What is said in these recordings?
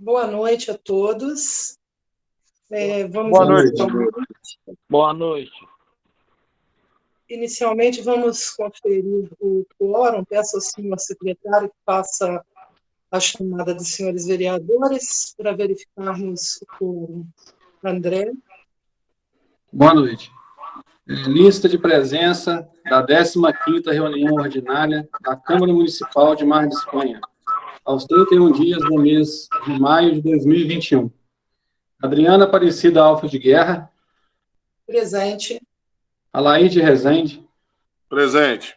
Boa noite a todos. Vamos Boa noite. Boa noite. Inicialmente, vamos conferir o quórum. Peço ao senhor secretário que faça a chamada dos senhores vereadores para verificarmos o quórum. André. Boa noite. Lista de presença da 15ª reunião ordinária da Câmara Municipal de Mar de Espanha, aos 31 dias do mês de maio de 2021. Adriana Aparecida Alfa de Guerra. Presente. Alaide Rezende. Presente.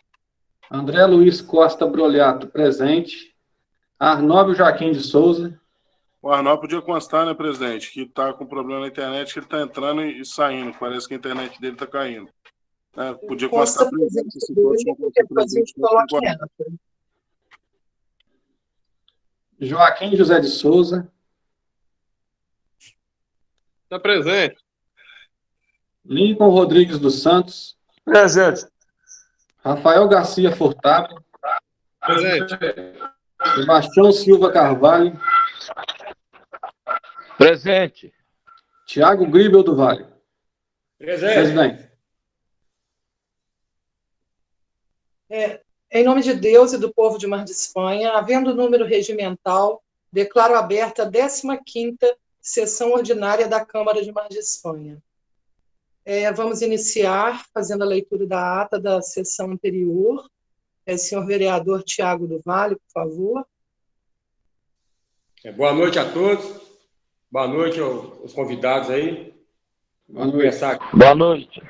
André Luiz Costa Brolhato, presente. Arnóbio Joaquim de Souza. O Arnaldo podia constar, né, presidente, que está com problema na internet, que ele está entrando e saindo. Parece que a internet dele está caindo. Podia constar presente dele, porque depois a gente coloca ela. Joaquim José de Souza. Está presente. Lincoln Rodrigues dos Santos. Presente. Rafael Garcia Furtado. Presente. Sebastião Silva Carvalho. Presente. Tiago Gribel do Vale. Presente. Presidente. Em nome de Deus e do povo de Mar de Espanha, havendo número regimental, declaro aberta a 15ª sessão ordinária da Câmara de Mar de Espanha. Vamos iniciar fazendo a leitura da ata da sessão anterior. Senhor vereador Tiago do Vale, por favor. Boa noite a todos. Boa noite aos convidados aí. Vamos começar aqui. Boa noite.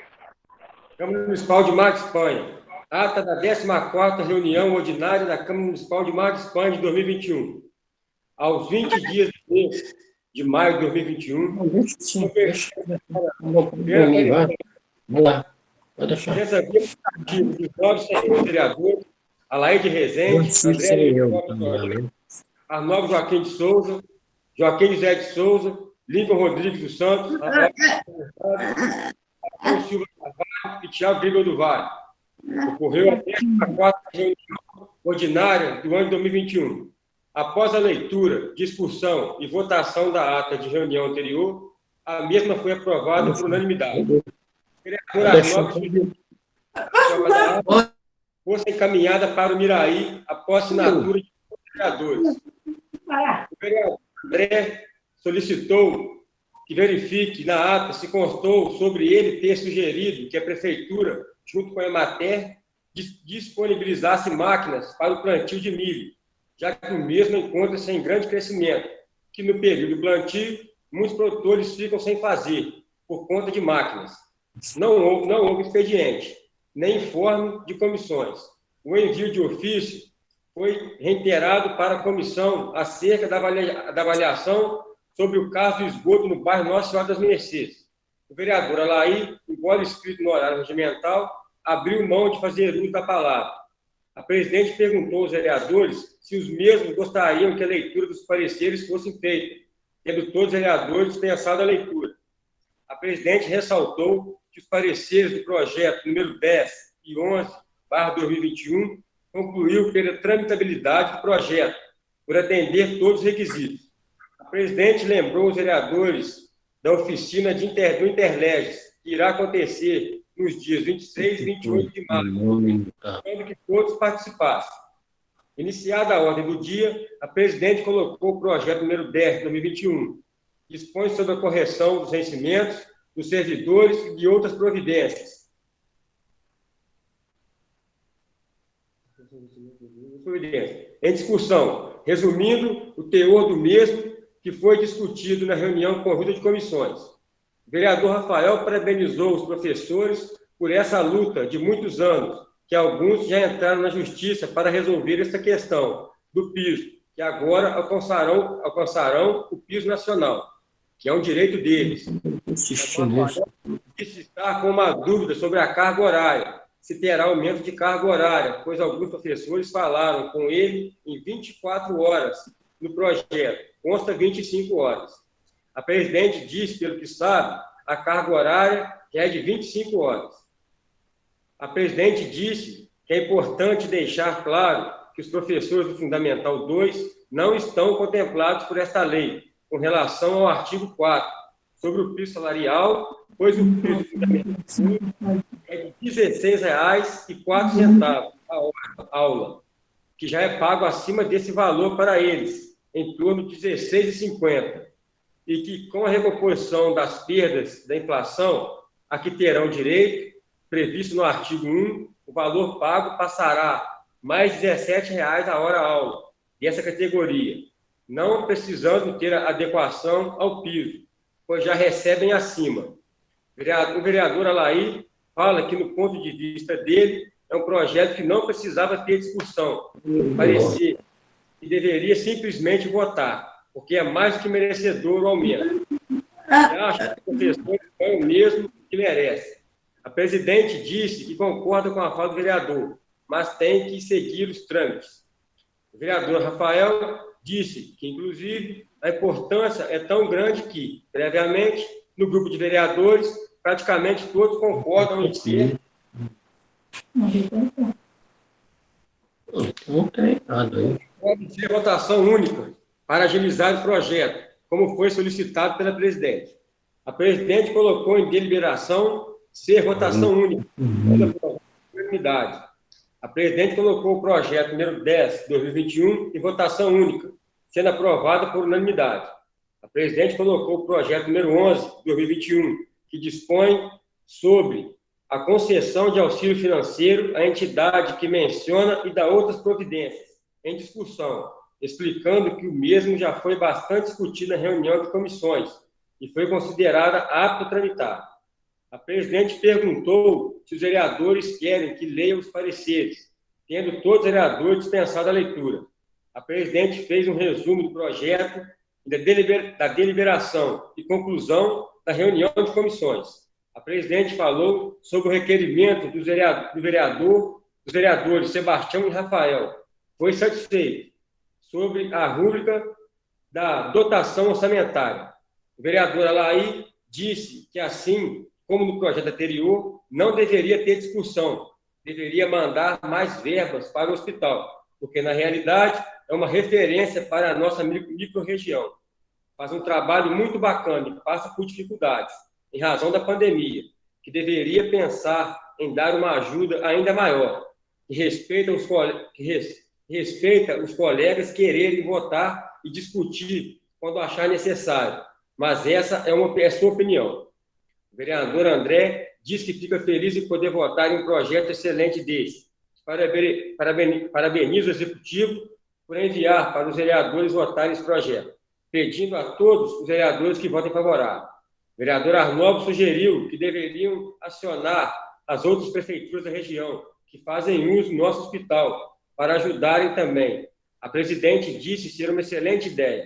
Câmara Municipal de Mar de Espanha. Ata da 14ª reunião ordinária da Câmara Municipal de Mar de Espanha de 2021. Aos 20 dias do mês de maio de 2021. Vamos lá. Pode deixar. Recebemos dos novos vereadores, Alaide Rezende, André Arnaldo Joaquim de Souza, Joaquim José de Souza, Lincoln Rodrigues dos Santos, Rafael Silva Carvalho e Tiago Gribel do Vale. Ocorreu a 14ª reunião ordinária do ano de 2021. Após a leitura, discussão e votação da ata de reunião anterior, a mesma foi aprovada por unanimidade. O vereador Arnaldo fosse encaminhada para o Miraí após assinatura de vereadores. O vereador André solicitou que verifique na ata se constou sobre ele ter sugerido que a Prefeitura, junto com a Emater, disponibilizasse máquinas para o plantio de milho, já que o mesmo encontra-se em grande crescimento, que no período do plantio, muitos produtores ficam sem fazer, por conta de máquinas. Não houve expediente, nem informe de comissões. O envio de ofício foi reiterado para a comissão acerca da avaliação sobre o caso do esgoto no bairro Nossa Senhora das Mercês. O vereador Alaí, embora escrito no horário regimental, abriu mão de fazer uso da palavra. A presidente perguntou aos vereadores se os mesmos gostariam que a leitura dos pareceres fosse feita, tendo todos os vereadores dispensado a leitura. A presidente ressaltou que os pareceres do projeto número 10 e 11/2021 concluiu pela tramitabilidade do projeto, por atender todos os requisitos. A presidente lembrou os vereadores da oficina do Interleges, que irá acontecer nos dias 26 e 28 de março, querendo que todos participassem. Iniciada a ordem do dia, a presidente colocou o projeto número 10 de 2021, que dispõe sobre a correção dos vencimentos dos servidores e de outras providências. Em discussão, resumindo o teor do mesmo que foi discutido na reunião conjunta de comissões. O vereador Rafael parabenizou os professores por essa luta de muitos anos, que alguns já entraram na justiça para resolver essa questão do piso, que agora alcançarão o piso nacional, que é um direito deles. Se está com uma dúvida sobre a carga horária, se terá aumento de carga horária, pois alguns professores falaram com ele em 24 horas no projeto, consta 25 horas. A presidente disse, pelo que sabe, a carga horária já é de 25 horas. A presidente disse que é importante deixar claro que os professores do Fundamental 2 não estão contemplados por esta lei, com relação ao artigo 4, sobre o piso salarial, pois o piso fundamental é de R$ 16,04 a aula, que já é pago acima desse valor para eles, em torno de R$ 16,50, e que, com a recomposição das perdas da inflação, a que terão direito, previsto no artigo 1, o valor pago passará mais de R$ 17,00 a hora-aula dessa categoria, não precisando ter adequação ao piso, pois já recebem acima. O vereador Alaí fala que, no ponto de vista dele, é um projeto que não precisava ter discussão, parecia que deveria simplesmente votar, porque é mais do que merecedor o aumento. Eu acho que os professores ganham o mesmo que merecem. A presidente disse que concorda com a fala do vereador, mas tem que seguir os trâmites. O vereador Rafael disse que, inclusive, a importância é tão grande que, previamente, no grupo de vereadores, praticamente todos concordam em ser. Não tem nada aí. Pode ser votação única para agilizar o projeto, como foi solicitado pela presidente. A presidente colocou em deliberação ser votação única, por unanimidade. A presidente colocou o projeto número 10, 2021, em votação única, sendo aprovado por unanimidade. A presidente colocou o projeto número 11, 2021, que dispõe sobre a concessão de auxílio financeiro à entidade que menciona e dá outras providências, em discussão, explicando que o mesmo já foi bastante discutido na reunião de comissões e foi considerada apto a tramitar. A presidente perguntou se os vereadores querem que leia os pareceres, tendo todos os vereadores dispensado a leitura. A presidente fez um resumo do projeto da deliberação e conclusão da reunião de comissões. A presidente falou sobre o requerimento dos vereadores Sebastião e Rafael. Foi satisfeito sobre a rúbrica da dotação orçamentária. O vereador Alaí disse que, assim como no projeto anterior, não deveria ter discussão, deveria mandar mais verbas para o hospital, porque, na realidade, é uma referência para a nossa micro-região. Faz um trabalho muito bacana e passa por dificuldades, em razão da pandemia, que deveria pensar em dar uma ajuda ainda maior, que respeita os colegas quererem votar e discutir quando achar necessário, mas essa é sua opinião. O vereador André diz que fica feliz em poder votar em um projeto excelente desse. Parabeniza o Executivo por enviar para os vereadores votarem esse projeto, pedindo a todos os vereadores que votem favorável. O vereador Arnaldo sugeriu que deveriam acionar as outras prefeituras da região, que fazem uso do nosso hospital, para ajudarem também. A presidente disse ser uma excelente ideia.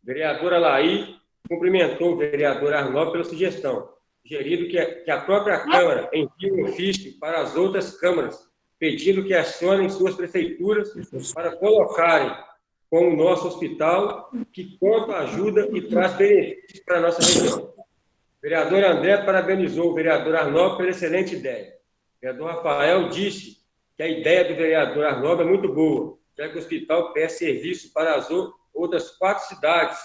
O vereador Alaí cumprimentou o vereador Arnaldo pela sugestão, sugerindo que a própria Câmara envie um ofício para as outras câmaras, pedindo que acionem suas prefeituras para colocarem com o nosso hospital, que conta ajuda e traz benefícios para a nossa região. O vereador André parabenizou o vereador Arnaldo pela excelente ideia. O vereador Rafael disse que a ideia do vereador Arnaldo é muito boa, já que o hospital presta serviço para as outras 4 cidades.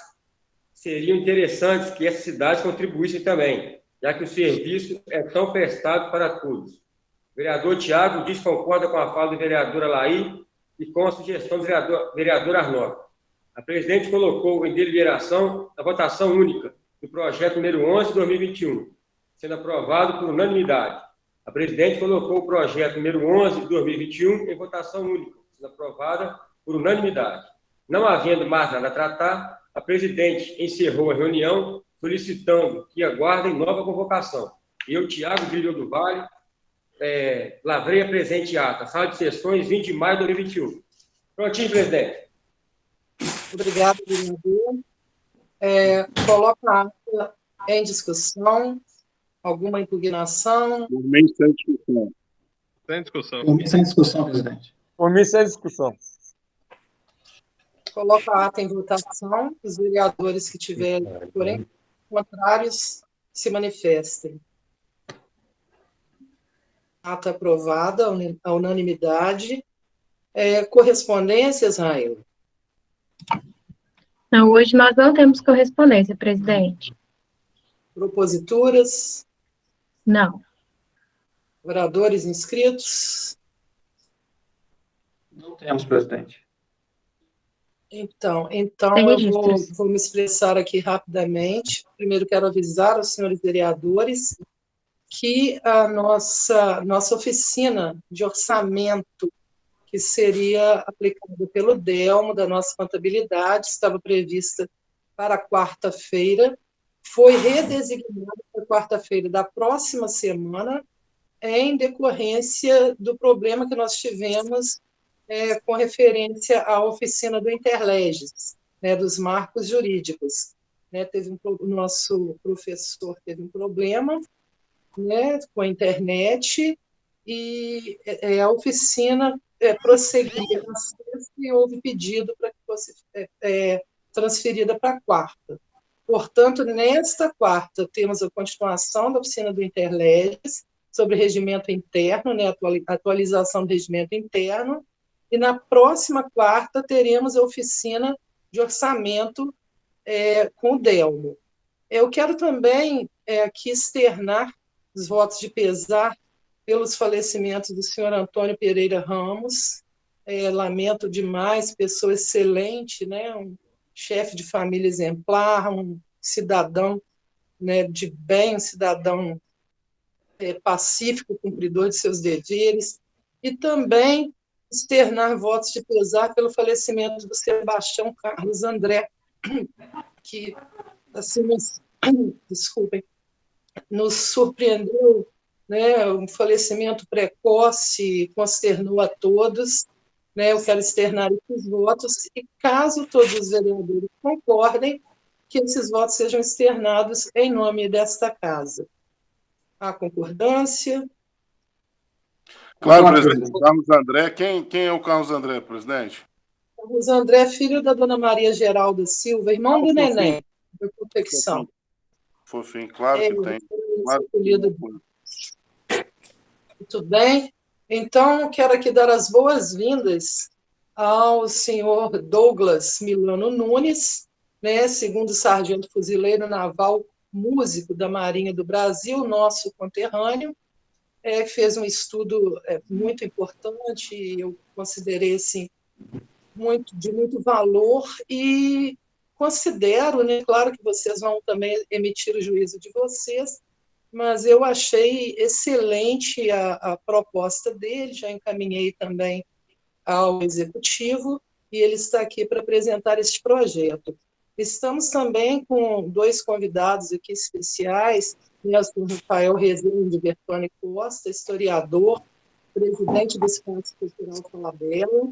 Seriam interessantes que essas cidades contribuíssem também, já que o serviço é tão prestado para todos. O vereador Tiago diz que concorda com a fala do vereador Alaí e com a sugestão do vereador Arnaldo. A presidente colocou em deliberação a votação única do projeto número 11 de 2021, sendo aprovado por unanimidade. A presidente colocou o projeto número 11 de 2021 em votação única, sendo aprovada por unanimidade. Não havendo mais nada a tratar, a presidente encerrou a reunião solicitando que aguardem nova convocação. Eu, Tiago Brilho do Vale, lavrei a presente ata, sala de sessões, 20 de maio de 2021. Prontinho, presidente. Obrigado, vereador. Coloca a ata em discussão. Alguma impugnação? Por mim, sem discussão. Sem discussão. Por mim, sem discussão, presidente. Por mim, sem discussão. Coloca a ata em votação. Os vereadores que tiverem, porém, contrários, se manifestem. Ata aprovada, a unanimidade. Correspondências, Raila? Não, hoje nós não temos correspondência, presidente. Proposituras, Não. oradores inscritos. Não temos, presidente. Então Sem eu registros. vou me expressar aqui rapidamente. Primeiro, quero avisar aos senhores vereadores que a nossa oficina de orçamento, que seria aplicada pelo Delmo, da nossa contabilidade, estava prevista para quarta-feira, foi redesignada para quarta-feira da próxima semana, em decorrência do problema que nós tivemos com referência à oficina do Interleges, né, dos marcos jurídicos. Né, o nosso professor teve um problema, né, com a internet, e a oficina prosseguia na sexta e houve pedido para que fosse transferida para a quarta. Portanto, nesta quarta, temos a continuação da oficina do Interleges sobre regimento interno, né, atualização do regimento interno, e na próxima quarta teremos a oficina de orçamento com o Delmo. Eu quero também aqui externar os votos de pesar pelos falecimentos do senhor Antônio Pereira Ramos. Lamento demais, pessoa excelente, né, um chefe de família exemplar, um cidadão, né, de bem, um cidadão pacífico, cumpridor de seus deveres, e também externar votos de pesar pelo falecimento do Sebastião Carlos André, que, assim, desculpem, nos surpreendeu, né, um falecimento precoce, consternou a todos, né, eu quero externar esses votos, e caso todos os vereadores concordem, que esses votos sejam externados em nome desta casa. Há concordância? Claro, presidente. Carlos André. Quem é o Carlos André, presidente? Carlos André, filho da dona Maria Geralda Silva, irmão do Neném, da confecção. Fofinho, claro que tem. Claro que tem. Muito bem. Então, quero aqui dar as boas-vindas ao senhor Douglas Milano Nunes, né, segundo sargento fuzileiro naval, músico da Marinha do Brasil, nosso conterrâneo, fez um estudo muito importante, eu considerei assim, de muito valor, e considero, né, claro que vocês vão também emitir o juízo de vocês, mas eu achei excelente a proposta dele, já encaminhei também ao executivo, e ele está aqui para apresentar este projeto. Estamos também com dois convidados aqui especiais, o Rafael Rezende Bertone Costa, historiador, presidente do Espaço Cultural Falabella,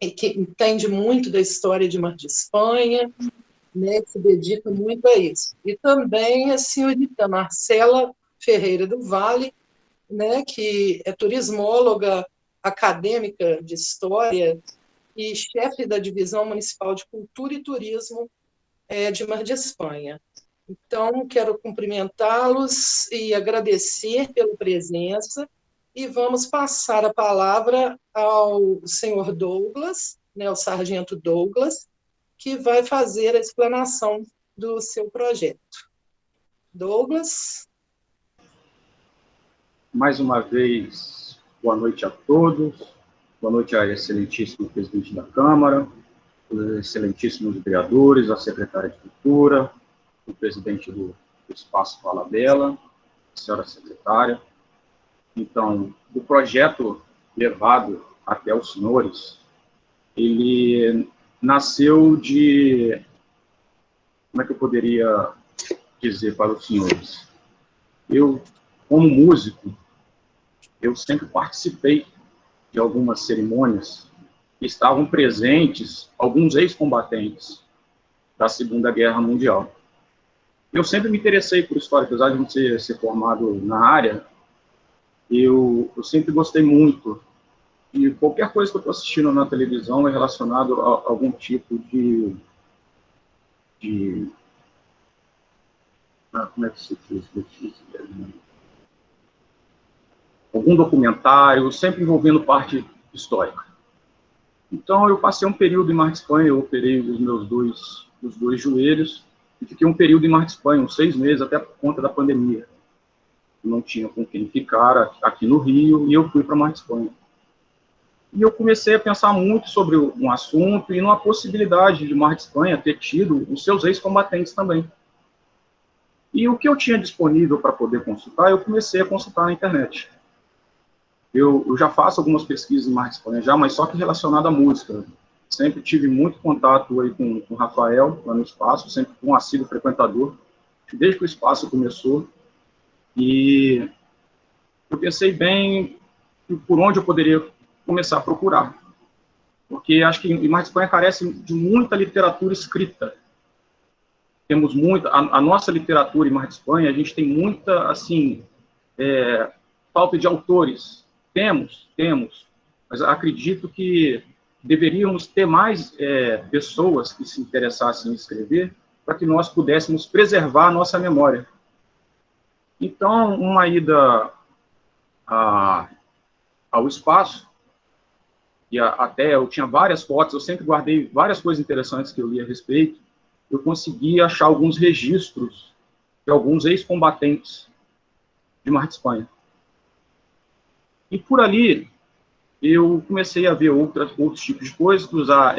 e que entende muito da história de Mar de Espanha, né, se dedica muito a isso. E também a senhorita Marcela Ferreira do Vale, né, que é turismóloga, acadêmica de História e chefe da Divisão Municipal de Cultura e Turismo de Mar de Espanha. Então, quero cumprimentá-los e agradecer pela presença, e vamos passar a palavra ao senhor Douglas, né, o sargento Douglas, que vai fazer a explanação do seu projeto. Douglas. Mais uma vez, boa noite a todos, boa noite ao excelentíssimo presidente da Câmara, os excelentíssimos vereadores, a secretária de Cultura, o presidente do Espaço Falabella, a senhora secretária. Então, o projeto levado até os senhores, ele nasceu de... Como é que eu poderia dizer para os senhores? Eu, como músico, eu sempre participei de algumas cerimônias que estavam presentes alguns ex-combatentes da Segunda Guerra Mundial. Eu sempre me interessei por história, apesar de não ser formado na área, eu sempre gostei muito. E qualquer coisa que eu estou assistindo na televisão é relacionado a algum tipo de como é que se diz? Algum documentário, sempre envolvendo parte histórica. Então, eu passei um período em Mar de Espanha, eu operei os dois joelhos, e fiquei um período em Mar de Espanha, uns 6 meses, até por conta da pandemia. Não tinha com quem ficar aqui no Rio, e eu fui para Mar de Espanha. E eu comecei a pensar muito sobre um assunto e numa possibilidade de Mar de Espanha ter tido os seus ex-combatentes também. E o que eu tinha disponível para poder consultar, eu comecei a consultar na internet. Eu já faço algumas pesquisas em Mar de Espanha já, mas só que relacionado à música. Sempre tive muito contato aí com o Rafael, lá no Espaço, sempre fui um assíduo frequentador, desde que o Espaço começou. E eu pensei bem por onde eu poderia começar a procurar. Porque acho que em Mar de Espanha carece de muita literatura escrita. Temos muita... A nossa literatura em Mar de Espanha, a gente tem muita, assim, falta de autores. Temos, mas acredito que deveríamos ter mais pessoas que se interessassem em escrever para que nós pudéssemos preservar a nossa memória. Então, uma ida ao Espaço, e até eu tinha várias fotos, eu sempre guardei várias coisas interessantes que eu li a respeito, eu consegui achar alguns registros de alguns ex-combatentes de Mar de Espanha. E por ali, eu comecei a ver outros tipos de coisas, usar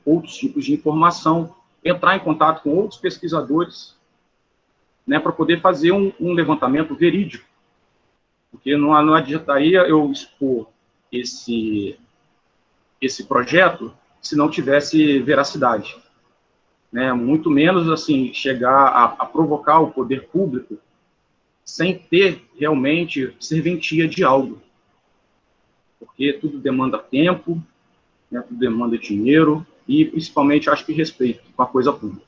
outros tipos de informação, entrar em contato com outros pesquisadores, né, para poder fazer um levantamento verídico. Porque não adiantaria eu expor esse projeto se não tivesse veracidade. Né? Muito menos, assim, chegar a provocar o poder público sem ter realmente serventia de algo. Porque tudo demanda tempo, né, tudo demanda dinheiro e, principalmente, acho que respeito com a coisa pública.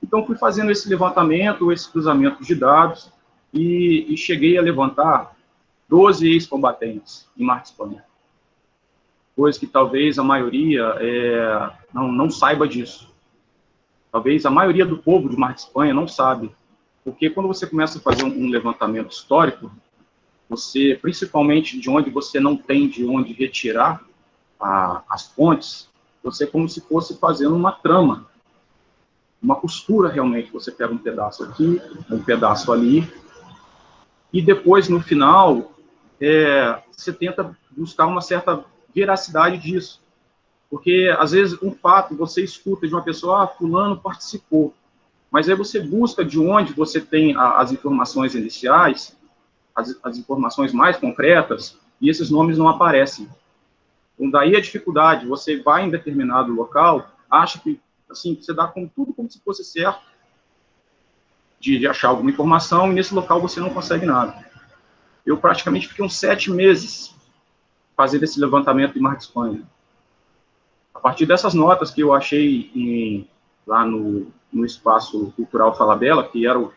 Então, fui fazendo esse levantamento, esse cruzamento de dados e cheguei a levantar 12 ex-combatentes em Mar de Espanha. Coisa que talvez a maioria não saiba disso. Talvez a maioria do povo de Mar de Espanha não sabe. Porque quando você começa a fazer um levantamento histórico, você, principalmente de onde você não tem de onde retirar as fontes, você é como se fosse fazendo uma trama, uma costura realmente. Você pega um pedaço aqui, um pedaço ali, e depois, no final, você tenta buscar uma certa veracidade disso. Porque, às vezes, um fato, você escuta de uma pessoa, fulano participou, mas aí você busca de onde você tem as informações iniciais, as informações mais concretas, e esses nomes não aparecem. Então, daí a dificuldade, você vai em determinado local, acha que, assim, você dá com tudo como se fosse certo, de achar alguma informação, e nesse local você não consegue nada. Eu praticamente fiquei uns 7 meses fazendo esse levantamento em Mar de Espanha. A partir dessas notas que eu achei lá no Espaço Cultural Falabella, que era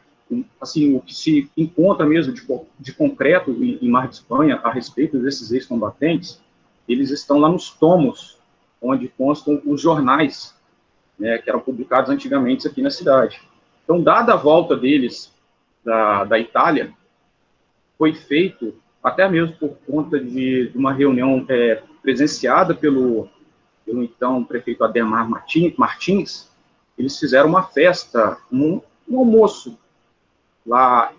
assim, o que se encontra mesmo de concreto em Mar de Espanha a respeito desses ex-combatentes, eles estão lá nos tomos, onde constam os jornais, né, que eram publicados antigamente aqui na cidade. Então, dada a volta deles da Itália, foi feito, até mesmo por conta de uma reunião presenciada pelo então prefeito Ademar Martins, eles fizeram uma festa, um almoço, lá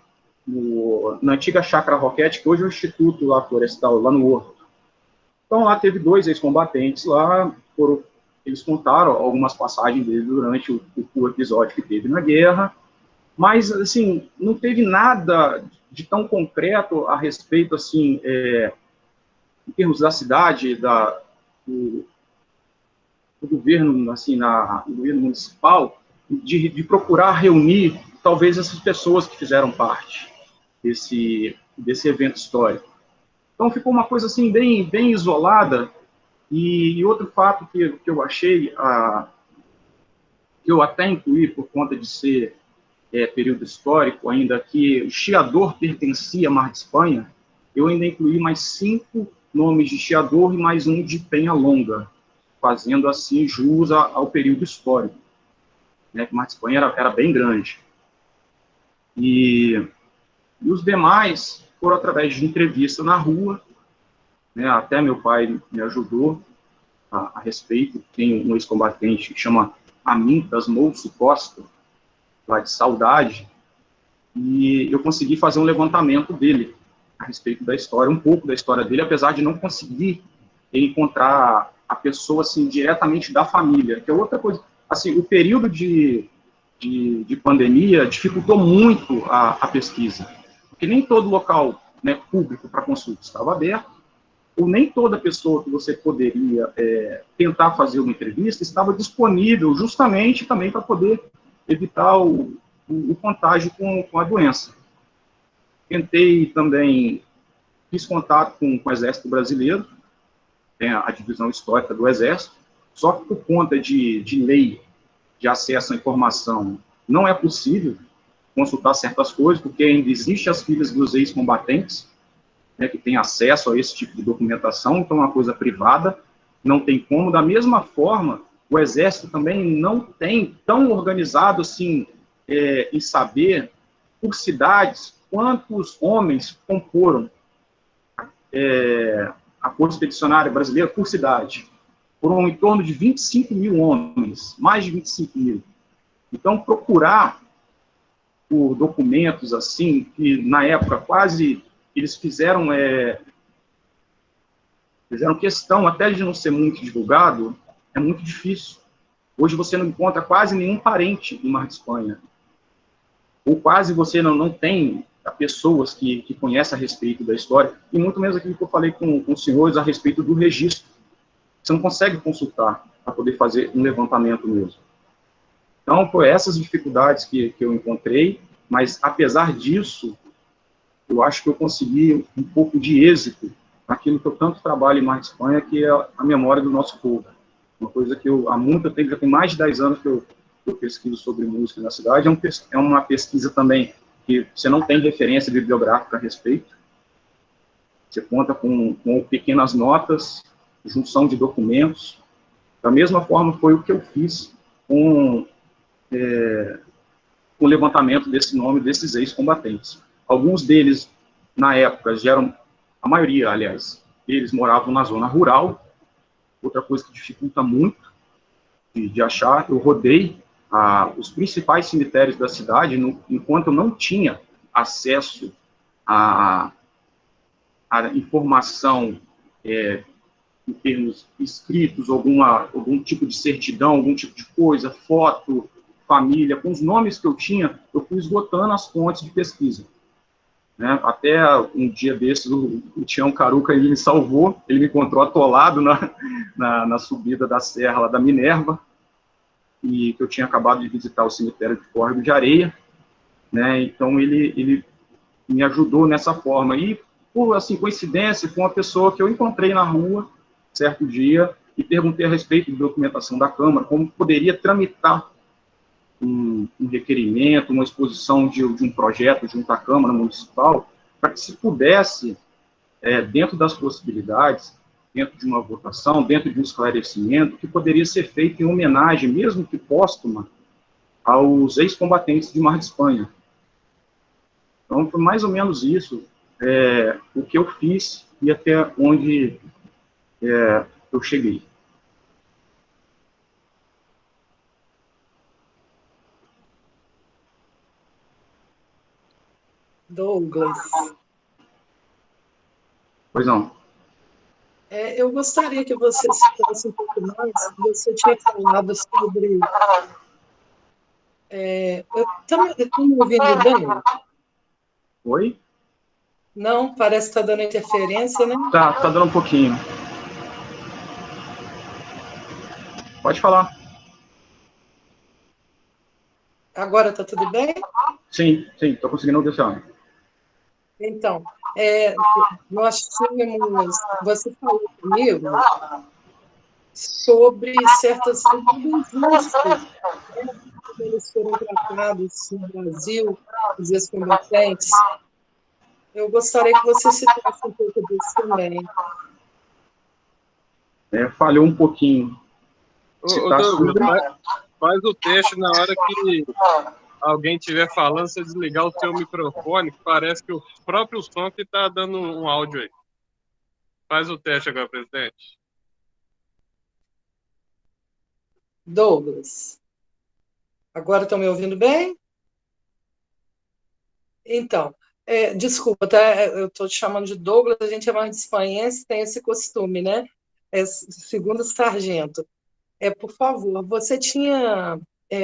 na antiga Chácara Roquete, que hoje é o Instituto lá Florestal, lá no Horto. Então, lá teve 2 ex-combatentes lá, eles contaram algumas passagens deles durante o episódio que teve na guerra, mas, assim, não teve nada de tão concreto a respeito, assim, em termos da cidade, do governo, assim, do governo municipal, de procurar reunir, talvez, essas pessoas que fizeram parte desse evento histórico. Então, ficou uma coisa, assim, bem isolada. E outro fato que eu achei, que eu até incluí por conta de ser período histórico ainda, que o Chiador pertencia a Mar de Espanha, eu ainda incluí mais 5 nomes de Chiador e mais um de Penhalonga, fazendo, assim, jus ao período histórico, né, que Mar de Espanha era bem grande. E os demais foram através de entrevista na rua, né, até meu pai me ajudou, a respeito. Tem um ex-combatente que chama Amintas Mouço Costa, lá de Saudade, e eu consegui fazer um levantamento dele a respeito da história, um pouco da história dele, apesar de não conseguir encontrar a pessoa, assim, diretamente da família, que é outra coisa. Assim, o período de pandemia dificultou muito a pesquisa, porque nem todo local, né, público para consulta estava aberto, ou nem toda pessoa que você poderia tentar fazer uma entrevista estava disponível justamente também para poder evitar o contágio com a doença. Tentei também, fiz contato com o Exército Brasileiro, tem a divisão histórica do Exército, só que por conta de lei de acesso à informação, não é possível consultar certas coisas, porque ainda existem as filhas dos ex-combatentes, né, que têm acesso a esse tipo de documentação, então é uma coisa privada, não tem como. Da mesma forma, o Exército também não tem tão organizado assim, em saber, por cidades, quantos homens comporam a Força Expedicionária Brasileira por cidade. Foram em torno de 25 mil homens, mais de 25 mil. Então, procurar por documentos assim, que na época quase eles fizeram questão até de não ser muito divulgado, é muito difícil. Hoje você não encontra quase nenhum parente em Mar de Espanha. Ou quase você não tem pessoas que conhecem a respeito da história, e muito menos aquilo que eu falei com os senhores a respeito do registro. Você não consegue consultar para poder fazer um levantamento mesmo. Então, foi essas dificuldades que eu encontrei, mas, apesar disso, eu acho que eu consegui um pouco de êxito naquilo que eu tanto trabalho em Mar de Espanha, que é a memória do nosso povo. Uma coisa que eu, há muito tempo, já tem mais de 10 anos que eu pesquiso sobre música na cidade. É uma pesquisa também que você não tem referência bibliográfica a respeito. Você conta com pequenas notas, junção de documentos. Da mesma forma, foi o que eu fiz com o levantamento desse nome desses ex-combatentes. Alguns deles, na época, a maioria, aliás, eles moravam na zona rural, outra coisa que dificulta muito de achar. Eu rodei os principais cemitérios da cidade, enquanto eu não tinha acesso a informação em termos escritos, algum tipo de certidão, algum tipo de coisa, foto, família, com os nomes que eu tinha, eu fui esgotando as fontes de pesquisa. Né? Até um dia desses, o Tião Caruca, ele me salvou, ele me encontrou atolado na subida da serra lá da Minerva, e que eu tinha acabado de visitar o cemitério de Córrego de Areia, né? Então ele me ajudou nessa forma, e por assim, coincidência, foi uma pessoa que eu encontrei na rua, certo dia, e perguntei a respeito de documentação da Câmara, como poderia tramitar um requerimento, uma exposição de um projeto junto à Câmara Municipal, para que se pudesse, dentro das possibilidades, dentro de uma votação, dentro de um esclarecimento, que poderia ser feito em homenagem, mesmo que póstuma, aos ex-combatentes de Mar de Espanha. Então, foi mais ou menos isso o que eu fiz e até onde eu cheguei. Douglas. Pois não. Eu gostaria que você citasse um pouco mais. Você tinha falado sobre... eu estou me ouvindo bem? Oi? Não, parece que está dando interferência, né? Tá dando um pouquinho. Pode falar. Agora está tudo bem? Sim, estou conseguindo deixar. Então, nós tínhamos... Você falou comigo sobre certas injustiças, né? Como eles foram tratados no Brasil, os ex-combatentes. Eu gostaria que você citasse um pouco disso também. Falhou um pouquinho. Douglas, faz o teste na hora que alguém estiver falando, você desligar o seu microfone, que parece que o próprio som que está dando um áudio aí. Faz o teste agora, presidente. Douglas. Agora estão me ouvindo bem? Então, desculpa, tá? Eu estou te chamando de Douglas, a gente é margispanhense, tem esse costume, né? Segundo sargento. Por favor, você tinha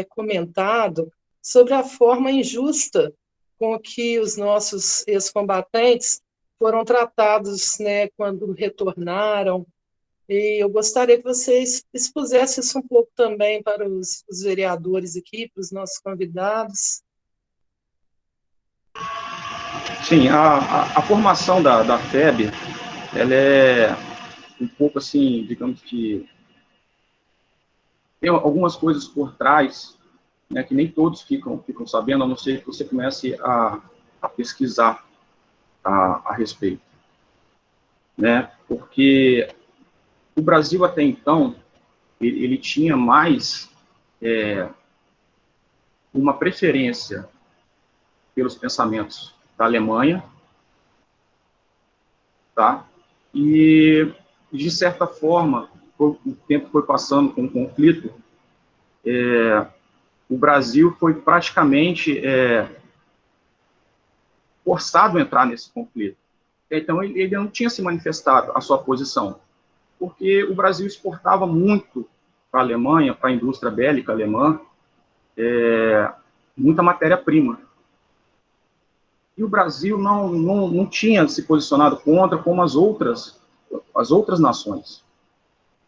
comentado sobre a forma injusta com que os nossos ex-combatentes foram tratados, né, quando retornaram. E eu gostaria que você expusesse isso um pouco também para os vereadores aqui, para os nossos convidados. Sim, a formação da FEB, ela é um pouco assim, digamos que tem algumas coisas por trás, né, que nem todos ficam sabendo, a não ser que você comece a pesquisar a respeito, né, porque o Brasil até então, ele tinha mais uma preferência pelos pensamentos da Alemanha, tá? E, de certa forma, o tempo foi passando com o conflito, o Brasil foi praticamente forçado a entrar nesse conflito. Então, ele não tinha se manifestado a sua posição, porque o Brasil exportava muito para a Alemanha, para a indústria bélica alemã, muita matéria-prima. E o Brasil não tinha se posicionado contra como as outras nações.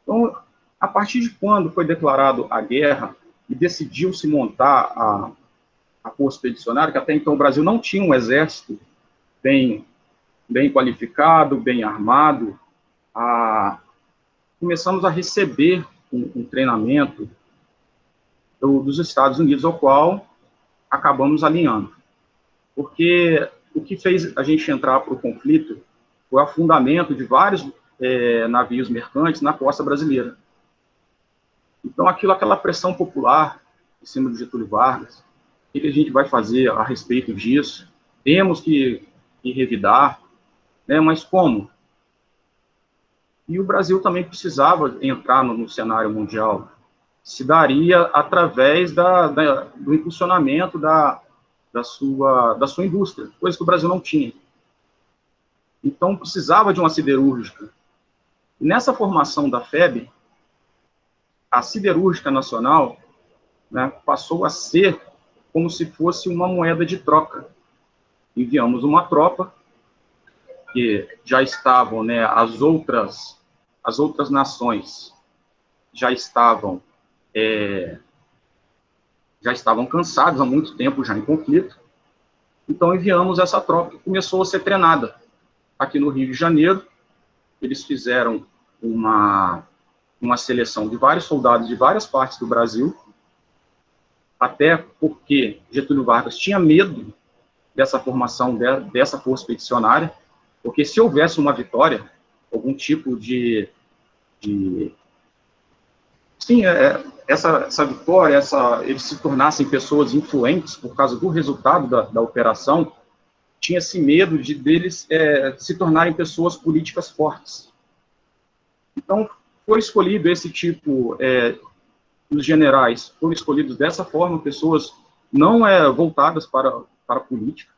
Então, a partir de quando foi declarado a guerra e decidiu-se montar a Força Expedicionária, que até então o Brasil não tinha um exército bem qualificado, bem armado, começamos a receber um treinamento dos Estados Unidos, ao qual acabamos alinhando. Porque o que fez a gente entrar para o conflito foi o afundamento de vários navios mercantes na costa brasileira. Então, aquela pressão popular em cima do Getúlio Vargas, o que a gente vai fazer a respeito disso? Temos que revidar, né? Mas como? E o Brasil também precisava entrar no cenário mundial. Se daria através do impulsionamento da sua indústria, coisa que o Brasil não tinha. Então, precisava de uma siderúrgica. E nessa formação da FEB, a siderúrgica nacional, né, passou a ser como se fosse uma moeda de troca. Enviamos uma tropa, que já estavam, né, as outras nações já estavam cansados há muito tempo já em conflito. Então enviamos essa tropa que começou a ser treinada aqui no Rio de Janeiro. Eles fizeram uma seleção de vários soldados de várias partes do Brasil, até porque Getúlio Vargas tinha medo dessa formação dessa força expedicionária, porque se houvesse uma vitória, algum tipo essa vitória, eles se tornassem pessoas influentes por causa do resultado da operação, tinha-se medo deles se tornarem pessoas políticas fortes. Então, foi escolhido esse tipo, os generais foram escolhidos dessa forma, pessoas não voltadas para a política,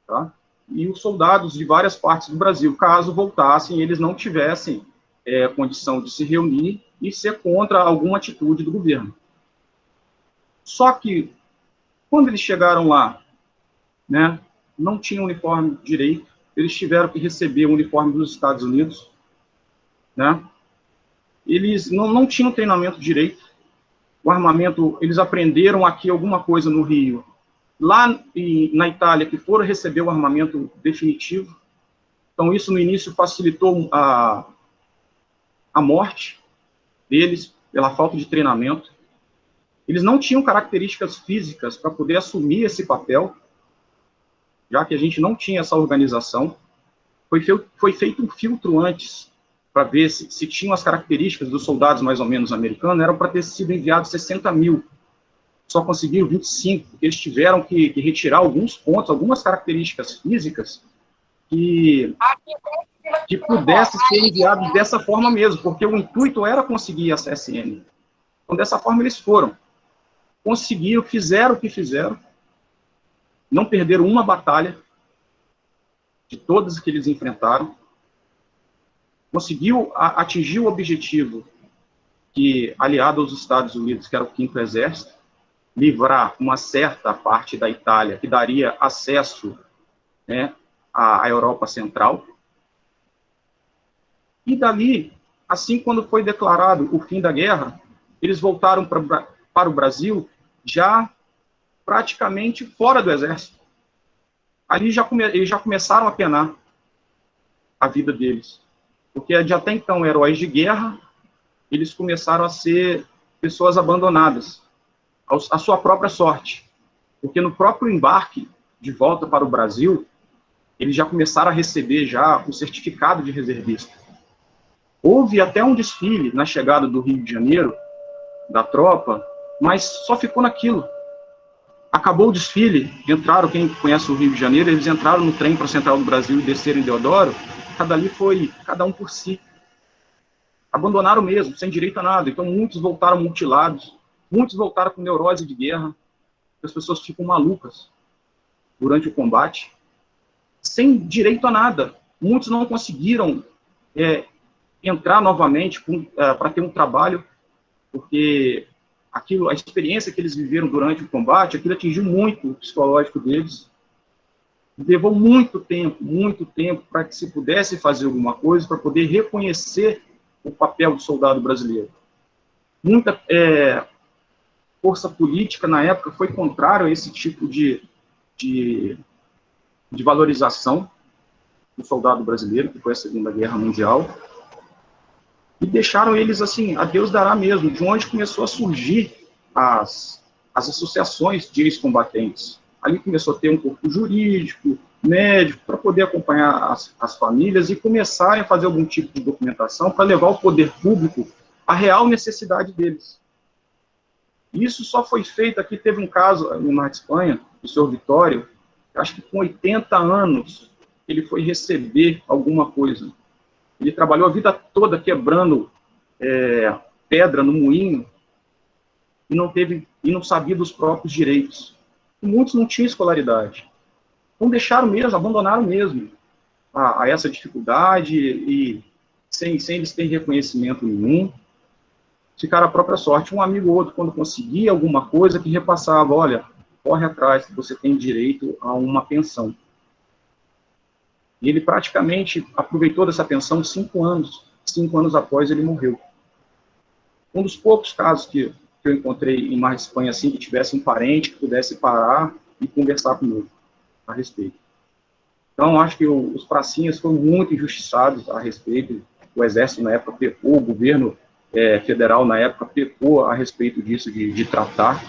tá? E os soldados de várias partes do Brasil, caso voltassem, eles não tivessem condição de se reunir e ser contra alguma atitude do governo. Só que, quando eles chegaram lá, né, não tinham uniforme direito, eles tiveram que receber o uniforme dos Estados Unidos, né? Eles não tinham treinamento direito, o armamento, eles aprenderam aqui alguma coisa no Rio, lá na Itália, que foram receber o armamento definitivo. Então, isso no início facilitou a morte deles, pela falta de treinamento. Eles não tinham características físicas para poder assumir esse papel, já que a gente não tinha essa organização. Foi feito um filtro antes, para ver se tinham as características dos soldados mais ou menos americanos, eram para ter sido enviados 60 mil. Só conseguiram 25, porque eles tiveram que retirar alguns pontos, algumas características físicas que pudessem ser enviados dessa forma mesmo, porque o intuito era conseguir a CSN. Então, dessa forma, eles foram. Conseguiram, fizeram o que fizeram, não perderam uma batalha de todas que eles enfrentaram, conseguiu atingir o objetivo que, aliado aos Estados Unidos, que era o 5º Exército, livrar uma certa parte da Itália, que daria acesso, né, à Europa Central. E dali, assim, quando foi declarado o fim da guerra, eles voltaram para o Brasil já praticamente fora do Exército. Ali eles já começaram a penar a vida deles. Porque de até então heróis de guerra, eles começaram a ser pessoas abandonadas à sua própria sorte. Porque no próprio embarque de volta para o Brasil, eles já começaram a receber já o certificado de reservista. Houve até um desfile na chegada do Rio de Janeiro, da tropa, mas só ficou naquilo. Acabou o desfile, entraram, quem conhece o Rio de Janeiro, eles entraram no trem para a Central do Brasil e desceram em Deodoro, ali foi cada um por si. Abandonaram mesmo, sem direito a nada. Então muitos voltaram mutilados, muitos voltaram com neurose de guerra, as pessoas ficam malucas durante o combate, sem direito a nada. Muitos não conseguiram entrar novamente para ter um trabalho, porque a experiência que eles viveram durante o combate, aquilo atingiu muito o psicológico deles. Levou muito tempo para que se pudesse fazer alguma coisa, para poder reconhecer o papel do soldado brasileiro. Muita força política, na época, foi contrária a esse tipo de valorização do soldado brasileiro, que foi a Segunda Guerra Mundial, e deixaram eles assim, a Deus dará mesmo, de onde começou a surgir as associações de ex-combatentes. Ali começou a ter um corpo jurídico, médico, para poder acompanhar as famílias e começarem a fazer algum tipo de documentação para levar ao poder público a real necessidade deles. Isso só foi feito, aqui teve um caso na Espanha, do senhor Vitório, acho que com 80 anos, ele foi receber alguma coisa. Ele trabalhou a vida toda quebrando pedra no moinho e não sabia dos próprios direitos. E muitos não tinham escolaridade. Então deixaram mesmo, abandonaram mesmo a essa dificuldade e sem eles terem reconhecimento nenhum, ficaram à própria sorte. Um amigo ou outro, quando conseguia alguma coisa, que repassava, olha, corre atrás, que você tem direito a uma pensão. E ele praticamente aproveitou dessa pensão 5 anos. 5 anos após, ele morreu. Um dos poucos casos que eu encontrei em Mar de Espanha, assim, que tivesse um parente que pudesse parar e conversar comigo a respeito. Então, acho que os pracinhas foram muito injustiçados a respeito. O Exército, na época, pecou, o governo federal, na época, pecou a respeito disso, de tratar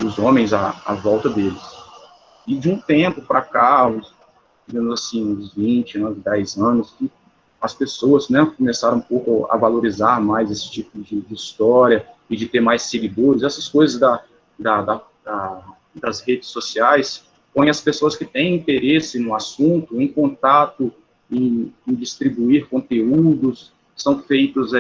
os homens à volta deles. E de um tempo para cá, digamos assim, uns 20, uns 10 anos, que as pessoas, né, começaram um pouco a valorizar mais esse tipo de história e de ter mais seguidores, essas coisas das redes sociais, põe as pessoas que têm interesse no assunto em contato, em distribuir conteúdos, são feitos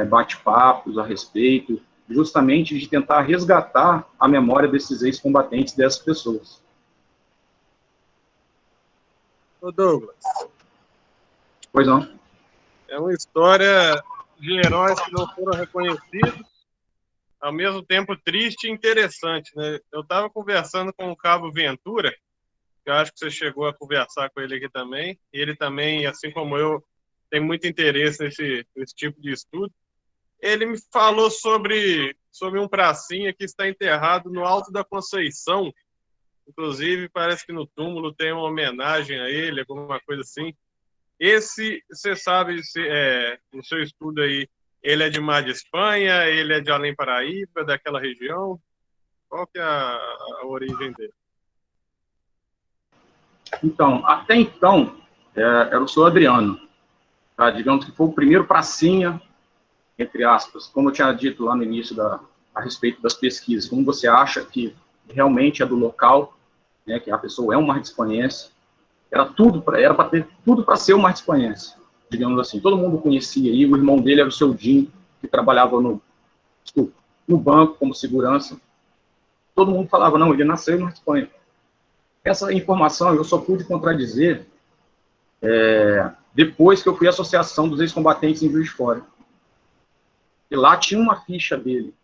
bate-papos a respeito, justamente de tentar resgatar a memória desses ex-combatentes, dessas pessoas. Ô Douglas. Pois não. É uma história de heróis que não foram reconhecidos, ao mesmo tempo triste e interessante, né? Eu estava conversando com o Cabo Ventura, que eu acho que você chegou a conversar com ele aqui também, e ele também, assim como eu, tem muito interesse nesse tipo de estudo. Ele me falou sobre um pracinha que está enterrado no Alto da Conceição. Inclusive, parece que no túmulo tem uma homenagem a ele, alguma coisa assim. Esse, você sabe, no seu estudo aí, ele é de Mar de Espanha, ele é de Além Paraíba, daquela região? Qual que é a origem dele? Então, até então, era o senhor Adriano, tá? Digamos que foi o primeiro pracinha, entre aspas, como eu tinha dito lá no início a respeito das pesquisas, como você acha que realmente é do local, né, que a pessoa é um mar-de-espanhense, era para ter tudo para ser um mar-de-espanhense, digamos assim. Todo mundo conhecia, e o irmão dele era o seu Jim, que trabalhava no banco, como segurança. Todo mundo falava, não, ele nasceu na Espanha. Essa informação eu só pude contradizer depois que eu fui à Associação dos Ex-Combatentes em Juiz de Fora. E lá tinha uma ficha dele,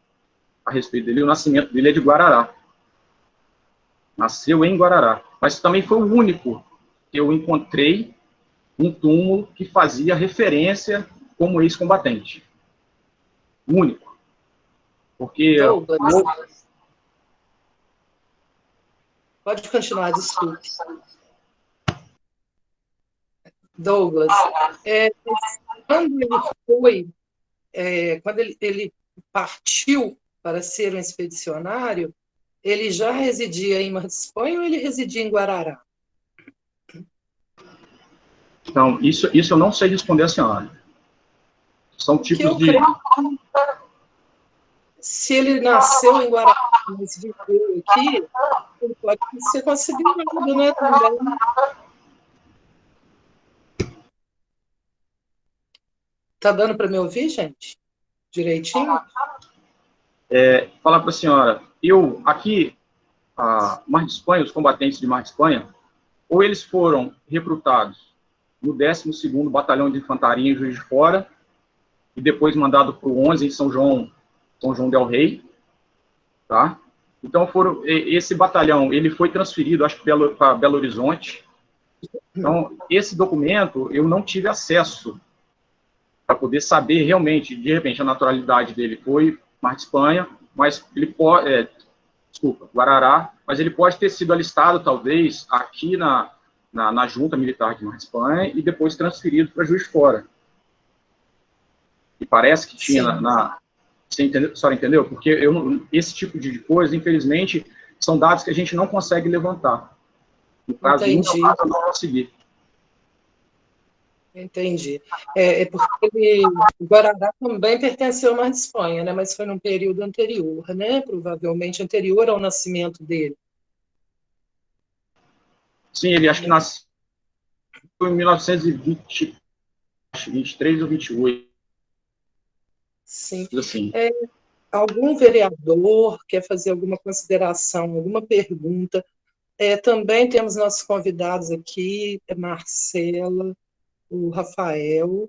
a respeito dele, o nascimento dele é de Guarará. Nasceu em Guarará. Mas também foi o único que eu encontrei um túmulo que fazia referência como ex-combatente. Único. Porque... Douglas. Pode continuar, desculpe. Douglas, quando ele partiu para ser um expedicionário, ele já residia em Mar de Espanha ou ele residia em Guarará? Então, isso eu não sei responder a senhora. São tipos de... Se ele nasceu em Guarará, mas viveu aqui, ele pode ser considerado, né, também. Tá dando para me ouvir, gente? Direitinho? Falar para a senhora, aqui, Mar de Espanha, os combatentes de Mar de Espanha, ou eles foram recrutados no 12º Batalhão de Infantaria em Juiz de Fora, e depois mandado para o 11 em São João del Rei, tá? Então, esse batalhão, ele foi transferido, acho que para Belo Horizonte. Então, esse documento, eu não tive acesso para poder saber realmente, de repente, a naturalidade dele foi Mar de Espanha, mas ele pode, Guarará, mas ele pode ter sido alistado, talvez, aqui na Junta Militar de Mar de Espanha e depois transferido para Juiz de Fora. E parece que tinha Você entendeu? A senhora entendeu? Porque esse tipo de coisa, infelizmente, são dados que a gente não consegue levantar. No caso, eu não consegui. Entendi. Porque o Guarará também pertenceu ao Mar de Espanha, né? Mas foi num período anterior, né? Provavelmente anterior ao nascimento dele. Sim, ele acho que nasceu em 1920, 23 ou 28. Sim. Assim. Algum vereador quer fazer alguma consideração, alguma pergunta? Também temos nossos convidados aqui, a Marcela, o Rafael.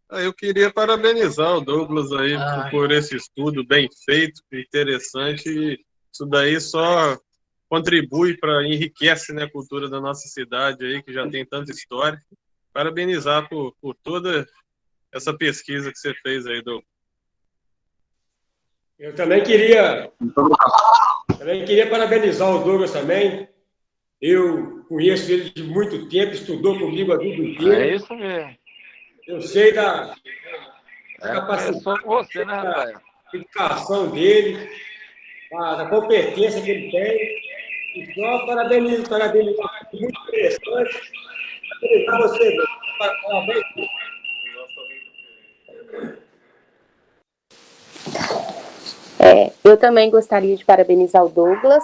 Eu queria parabenizar o Douglas aí por esse estudo bem feito, interessante. Isso daí só contribui para enriquece, né, a cultura da nossa cidade aí, que já tem tanta história. Parabenizar por toda essa pesquisa que você fez aí, Douglas. Eu também queria parabenizar o Douglas também. Eu conheço ele de muito tempo, estudou comigo a vida inteira. É isso mesmo. Eu sei da capacidade, só com você, né, Rafael? da educação dele, da competência que ele tem. E só parabenizar, muito interessante. Parabenizar você, Douglas. Parabéns. Eu também gostaria de parabenizar o Douglas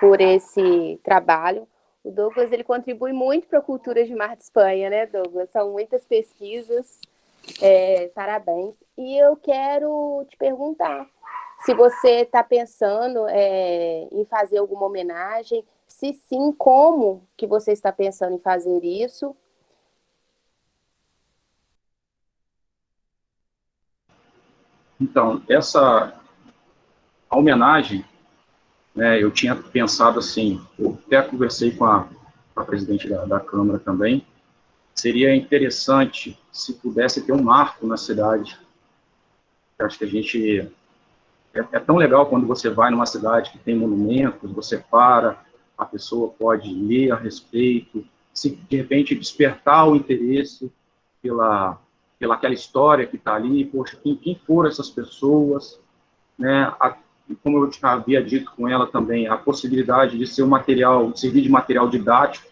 por esse trabalho. O Douglas, ele contribui muito para a cultura de Mar de Espanha, né, Douglas? São muitas pesquisas, parabéns. E eu quero te perguntar se você está pensando em fazer alguma homenagem, se sim, como que você está pensando em fazer isso? Então, a homenagem, né, eu tinha pensado assim, eu até conversei com a presidente da Câmara também, seria interessante se pudesse ter um marco na cidade. Eu acho que a gente... É tão legal quando você vai numa cidade que tem monumentos, você para, a pessoa pode ler a respeito, se de repente despertar o interesse pela aquela história que está ali, poxa, quem foram essas pessoas, né? Como eu havia dito com ela também, a possibilidade de ser servir de material didático,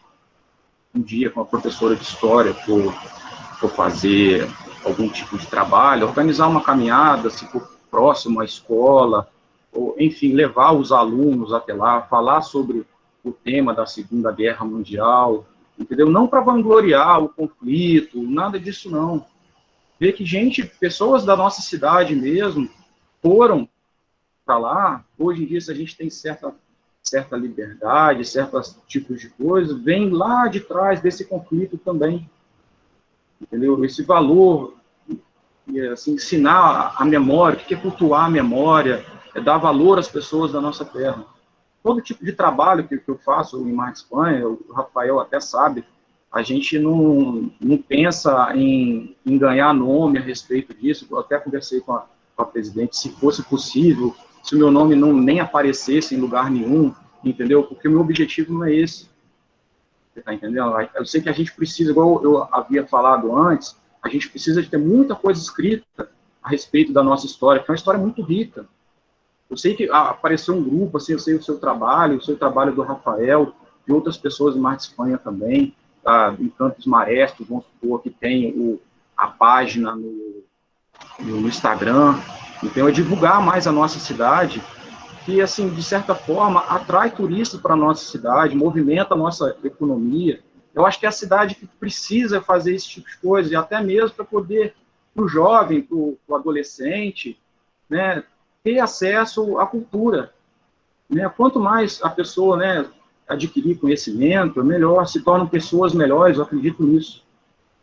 um dia com a professora de história, for fazer algum tipo de trabalho, organizar uma caminhada, se for próximo à escola, ou, enfim, levar os alunos até lá, falar sobre o tema da Segunda Guerra Mundial, entendeu? Não para vangloriar o conflito, nada disso não, ver que pessoas da nossa cidade mesmo, foram para lá. Hoje em dia, se a gente tem certa liberdade, certos tipos de coisas, vem lá de trás desse conflito também, entendeu? Esse valor, assim, ensinar a memória, o que é cultuar a memória, é dar valor às pessoas da nossa terra. Todo tipo de trabalho que eu faço em Mar de Espanha, o Rafael até sabe, a gente não pensa em ganhar nome a respeito disso. Eu até conversei com a presidente, se fosse possível, se o meu nome nem aparecesse em lugar nenhum, entendeu? Porque o meu objetivo não é esse. Você está entendendo? Eu sei que a gente precisa, igual eu havia falado antes, a gente precisa de ter muita coisa escrita a respeito da nossa história, que é uma história muito rica. Eu sei que apareceu um grupo, assim, eu sei o seu trabalho do Rafael, de outras pessoas em Mar de Espanha também, em Campos Marestos, vamos supor, que tem a página no Instagram. Então, é divulgar mais a nossa cidade, que, assim, de certa forma, atrai turistas para a nossa cidade, movimenta a nossa economia. Eu acho que é a cidade que precisa fazer esse tipo de coisa, e até mesmo para poder, para o jovem, para o adolescente, né, ter acesso à cultura. Né? Quanto mais a pessoa, né, adquirir conhecimento, melhor, se tornam pessoas melhores, eu acredito nisso,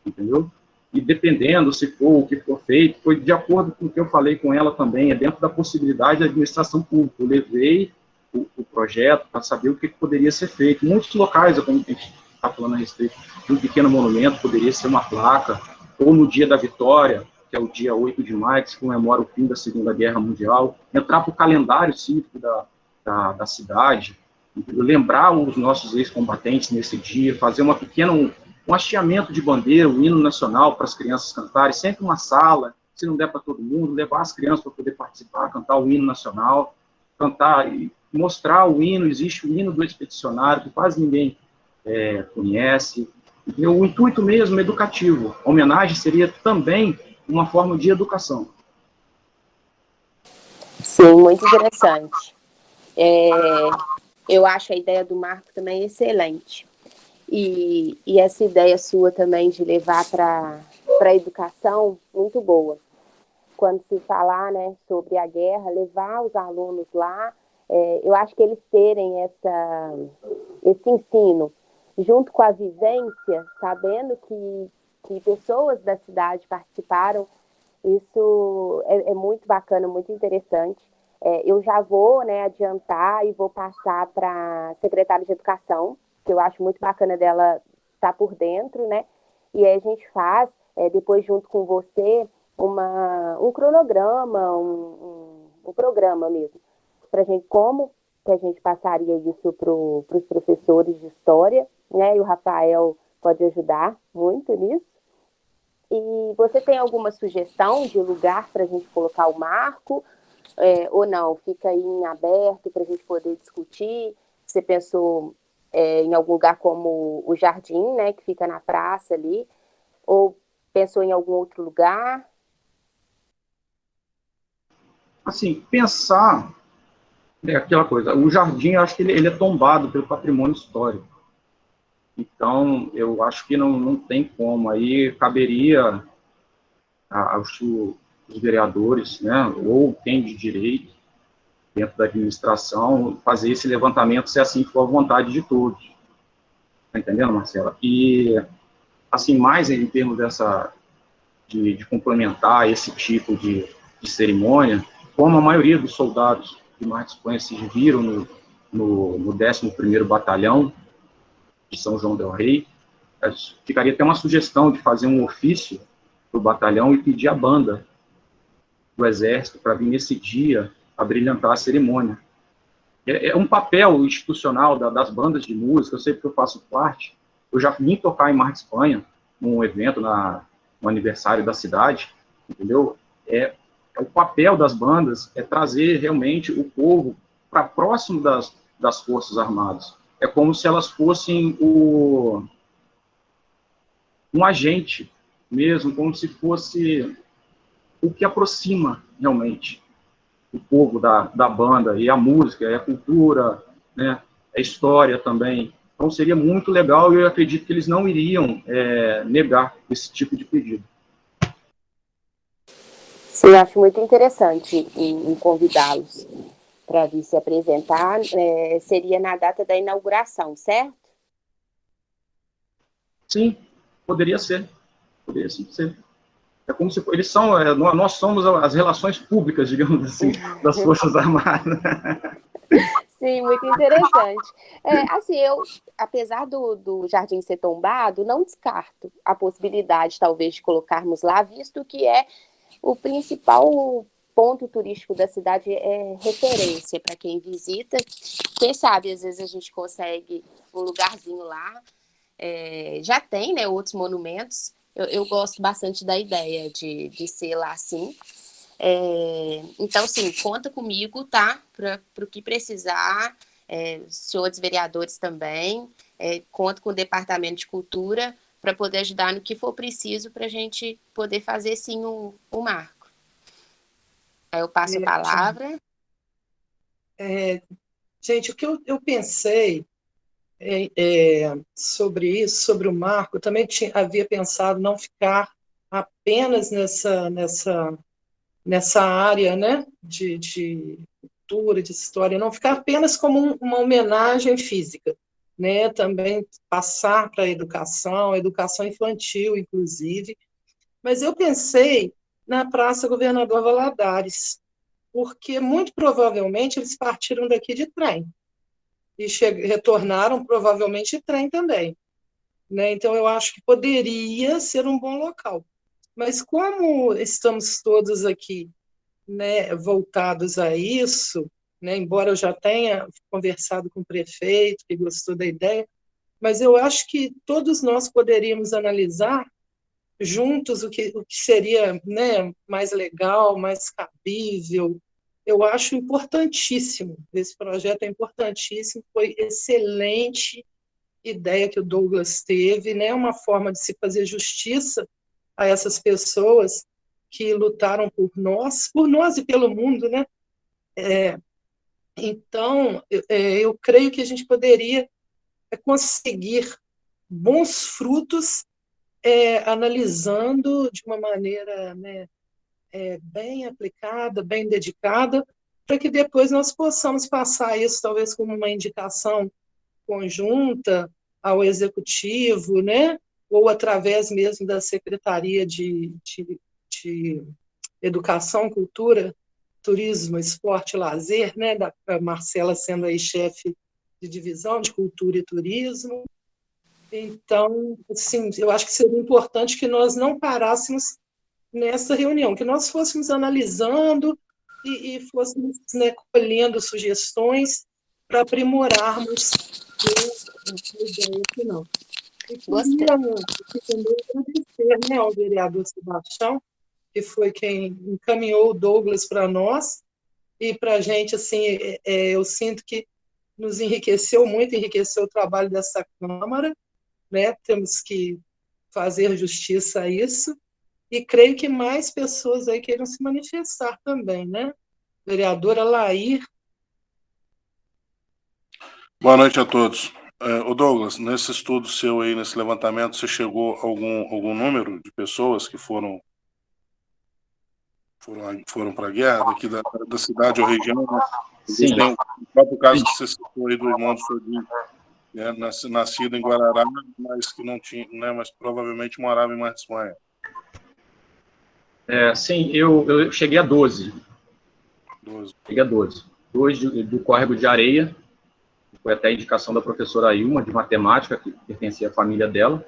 entendeu? E dependendo se for o que for feito, foi de acordo com o que eu falei com ela também, é dentro da possibilidade da administração pública. Eu levei o projeto para saber o que poderia ser feito. Muitos locais, como a gente está falando a respeito de um pequeno monumento, poderia ser uma placa, ou no Dia da Vitória, que é o dia 8 de maio, que se comemora o fim da Segunda Guerra Mundial, entrar para o calendário cívico da cidade, lembrar os nossos ex-combatentes nesse dia, fazer um hasteamento de bandeira, um hino nacional para as crianças cantarem, sempre uma sala, se não der para todo mundo, levar as crianças para poder participar, cantar o hino nacional, cantar e mostrar o hino. Existe o hino do expedicionário, que quase ninguém conhece. O intuito mesmo é educativo. A homenagem seria também uma forma de educação. Sim, muito interessante. Eu acho a ideia do Marco também excelente. E essa ideia sua também de levar para a educação, muito boa. Quando se falar, né, sobre a guerra, levar os alunos lá, eu acho que eles terem esse ensino, junto com a vivência, sabendo que pessoas da cidade participaram, isso é muito bacana, muito interessante. Eu já vou, né, adiantar e vou passar para a secretária de Educação, que eu acho muito bacana dela estar por dentro, né? E aí a gente faz, depois junto com você, um cronograma, um programa mesmo, para a gente, como que a gente passaria isso para os professores de história, né? E o Rafael pode ajudar muito nisso. E você tem alguma sugestão de lugar para a gente colocar o Marco? Ou não? Fica aí em aberto para a gente poder discutir? Você pensou em algum lugar como o Jardim, né, que fica na praça ali? Ou pensou em algum outro lugar? Assim, pensar é aquela coisa. O Jardim, eu acho que ele é tombado pelo patrimônio histórico. Então, eu acho que não tem como. Aí caberia aos vereadores, né, ou quem de direito, dentro da administração, fazer esse levantamento, se assim for a vontade de todos. Está entendendo, Marcela? E, assim, mais em termos de complementar esse tipo de cerimônia, como a maioria dos soldados de Mar de Espanha se viram no 11º Batalhão de São João del Rei, ficaria até uma sugestão de fazer um ofício para o batalhão e pedir a banda do Exército para vir nesse dia a brilhantar a cerimônia. É um papel institucional das bandas de música. Eu sei que eu faço parte, eu já vim tocar em Mar de Espanha, num evento no aniversário da cidade, entendeu? O papel das bandas é trazer realmente o povo para próximo das Forças Armadas. É como se elas fossem um agente mesmo, como se fosse o que aproxima realmente o povo da banda, e a música, e a cultura, né, a história também. Então seria muito legal, e eu acredito que eles não iriam negar esse tipo de pedido. Sim, eu acho muito interessante em convidá-los para vir se apresentar. Seria na data da inauguração, certo? Sim, poderia ser. Poderia sim ser. É como se eles são, nós somos as relações públicas, digamos assim, das Forças Armadas. Sim, muito interessante. Assim, eu, apesar do jardim ser tombado, não descarto a possibilidade, talvez, de colocarmos lá, visto que é o principal ponto turístico da cidade, é referência para quem visita. Quem sabe, às vezes, a gente consegue um lugarzinho lá. Já tem, né, outros monumentos. Eu gosto bastante da ideia de ser lá assim. Então, sim, conta comigo, tá? Para o que precisar, senhores vereadores também, conta com o Departamento de Cultura para poder ajudar no que for preciso para a gente poder fazer, sim, o marco. Aí eu passo a palavra. Gente, o que eu pensei sobre isso, sobre o marco, eu também havia pensado não ficar apenas nessa área, né, de cultura, de história, não ficar apenas como uma homenagem física, né, também passar para a educação infantil, inclusive. Mas eu pensei na Praça Governador Valadares, porque muito provavelmente eles partiram daqui de trem e retornaram provavelmente de trem também, né? Então eu acho que poderia ser um bom local. Mas como estamos todos aqui, né, voltados a isso, né, embora eu já tenha conversado com o prefeito, que gostou da ideia, mas eu acho que todos nós poderíamos analisar juntos o que seria, né, mais legal, mais cabível. Eu acho importantíssimo, esse projeto é importantíssimo, foi excelente ideia que o Douglas teve, né, uma forma de se fazer justiça a essas pessoas que lutaram por nós e pelo mundo, né? Então, eu creio que a gente poderia conseguir bons frutos analisando de uma maneira, né, bem aplicada, bem dedicada, para que depois nós possamos passar isso talvez como uma indicação conjunta ao executivo, né, ou através mesmo da Secretaria de Educação, Cultura, Turismo, Esporte e Lazer, né, da Marcela sendo aí chefe de divisão de Cultura e Turismo. Então, assim, eu acho que seria importante que nós não parássemos nessa reunião, que nós fôssemos analisando e fôssemos, né, colhendo sugestões para aprimorarmos a ideia final. Eu queria também agradecer, né, ao vereador Sebastião, que foi quem encaminhou o Douglas para nós, e para a gente, assim, eu sinto que nos enriqueceu muito, enriqueceu o trabalho dessa Câmara, né? Temos que fazer justiça a isso, e creio que mais pessoas aí queiram se manifestar também, né? Vereadora Lair. Boa noite a todos. O Douglas, nesse estudo seu aí, nesse levantamento, você chegou a algum número de pessoas que foram para a guerra daqui da cidade ou região? Né? Sim. Tem o próprio caso que você citou aí do irmão do Sodinho, né? Nascido em Guarará, mas que não tinha, né? Mas provavelmente morava em Mar de Espanha. Sim, eu cheguei a 12. 12. Cheguei a 12. 2 do Córrego de Areia, foi até a indicação da professora Ilma, de matemática, que pertencia à família dela.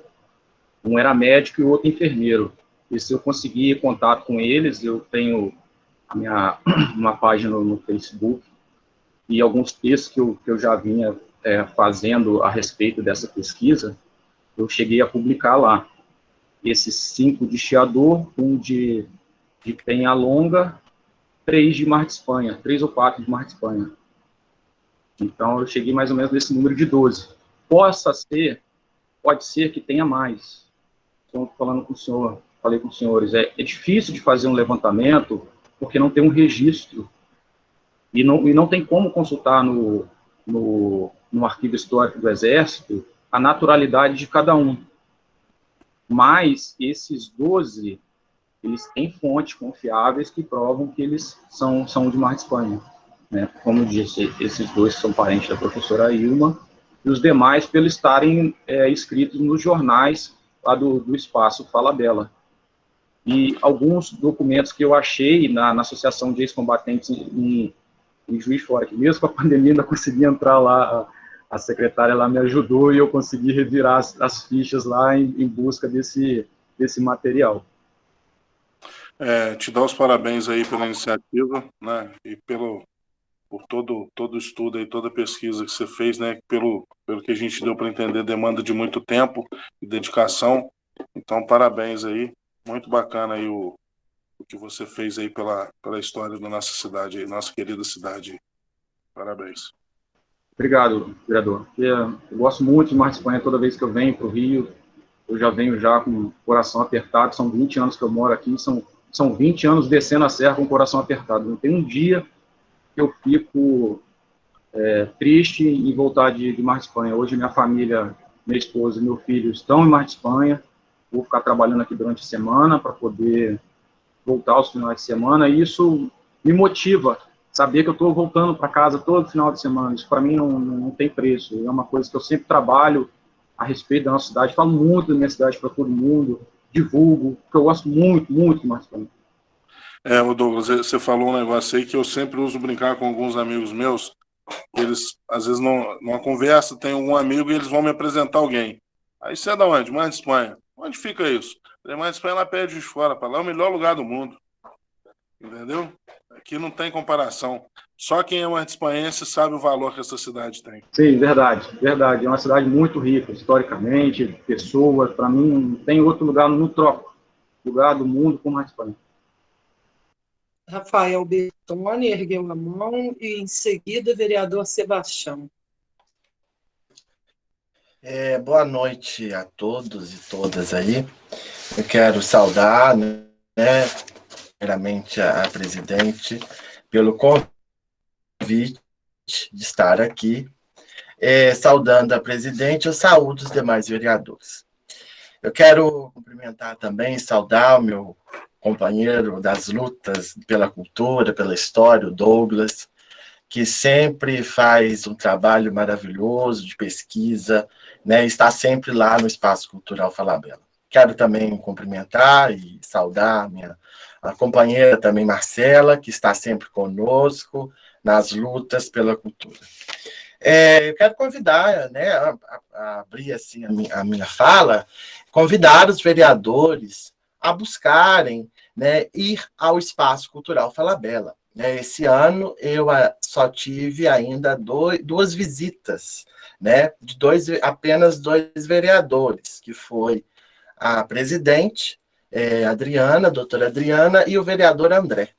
Um era médico e o outro enfermeiro. E se eu conseguir contato com eles, eu tenho uma página no Facebook e alguns textos que eu já vinha fazendo a respeito dessa pesquisa, eu cheguei a publicar lá. Esses 5 de Chiador, 1 de Penhalonga, 3 de Mar de Espanha, 3 ou 4 de Mar de Espanha. Então, eu cheguei mais ou menos nesse número de 12. Pode ser que tenha mais. Estou falando com o senhor, falei com os senhores, é difícil de fazer um levantamento porque não tem um registro e não tem como consultar no arquivo histórico do Exército a naturalidade de cada um. Mas esses 12 eles têm fontes confiáveis que provam que eles são de Mar de Espanha, né? Como eu disse, esses dois são parentes da professora Ilma, e os demais pelo estarem escritos nos jornais lá do Espaço Falabella. E alguns documentos que eu achei na Associação de Ex-Combatentes em Juiz de Fora, que mesmo com a pandemia ainda consegui entrar lá, a secretária lá me ajudou e eu consegui revirar as fichas lá em busca desse material. Te dou os parabéns aí pela iniciativa, né, e por todo o estudo e toda a pesquisa que você fez, né, pelo que a gente deu para entender, demanda de muito tempo e dedicação. Então, parabéns aí, muito bacana aí o que você fez aí pela história da nossa cidade, nossa querida cidade. Parabéns. Obrigado, vereador. Eu gosto muito de Mar de Espanha. Toda vez que eu venho para o Rio, eu já venho já com o coração apertado. São 20 anos que eu moro aqui, são 20 anos descendo a serra com o coração apertado. Não tem um dia que eu fico triste em voltar de Mar de Espanha. Hoje minha família, minha esposa e meu filho estão em Mar de Espanha. Vou ficar trabalhando aqui durante a semana para poder voltar aos finais de semana, e isso me motiva, saber que eu estou voltando para casa todo final de semana. Isso para mim não tem preço, é uma coisa que eu sempre trabalho a respeito da nossa cidade, falo muito da minha cidade para todo mundo, divulgo, porque eu gosto muito, muito de Mar de Espanha. O Douglas, você falou um negócio aí que eu sempre uso brincar com alguns amigos meus, eles, às vezes, numa conversa, tem algum amigo e eles vão me apresentar alguém. Aí você é da onde? Mar de Espanha. Onde fica isso? Mar de Espanha lá perto de fora, para lá é o melhor lugar do mundo. Entendeu? Aqui não tem comparação. Só quem é Mar de Espanhense sabe o valor que essa cidade tem. Sim, verdade. É uma cidade muito rica, historicamente, pessoas. Para mim, não tem outro lugar no lugar do mundo como Mar de Espanha. Rafael Bertoni ergueu a mão e, em seguida, vereador Sebastião. Boa noite a todos e todas aí. Eu quero saudar, né, primeiramente a presidente pelo convite de estar aqui. Saudando a presidente, eu saúdo os demais vereadores. Eu quero cumprimentar também, saudar o meu companheiro das lutas pela cultura, pela história, o Douglas, que sempre faz um trabalho maravilhoso de pesquisa, né, está sempre lá no Espaço Cultural Falabella. Quero também cumprimentar e saudar a companheira também, Marcela, que está sempre conosco nas lutas pela cultura. Eu quero convidar, né, a abrir assim, a minha fala, convidar os vereadores a buscarem, né, ir ao Espaço Cultural Falabella. Esse ano eu só tive ainda duas visitas, né, de apenas dois vereadores, que foi a presidente, a doutora Adriana, e o vereador André.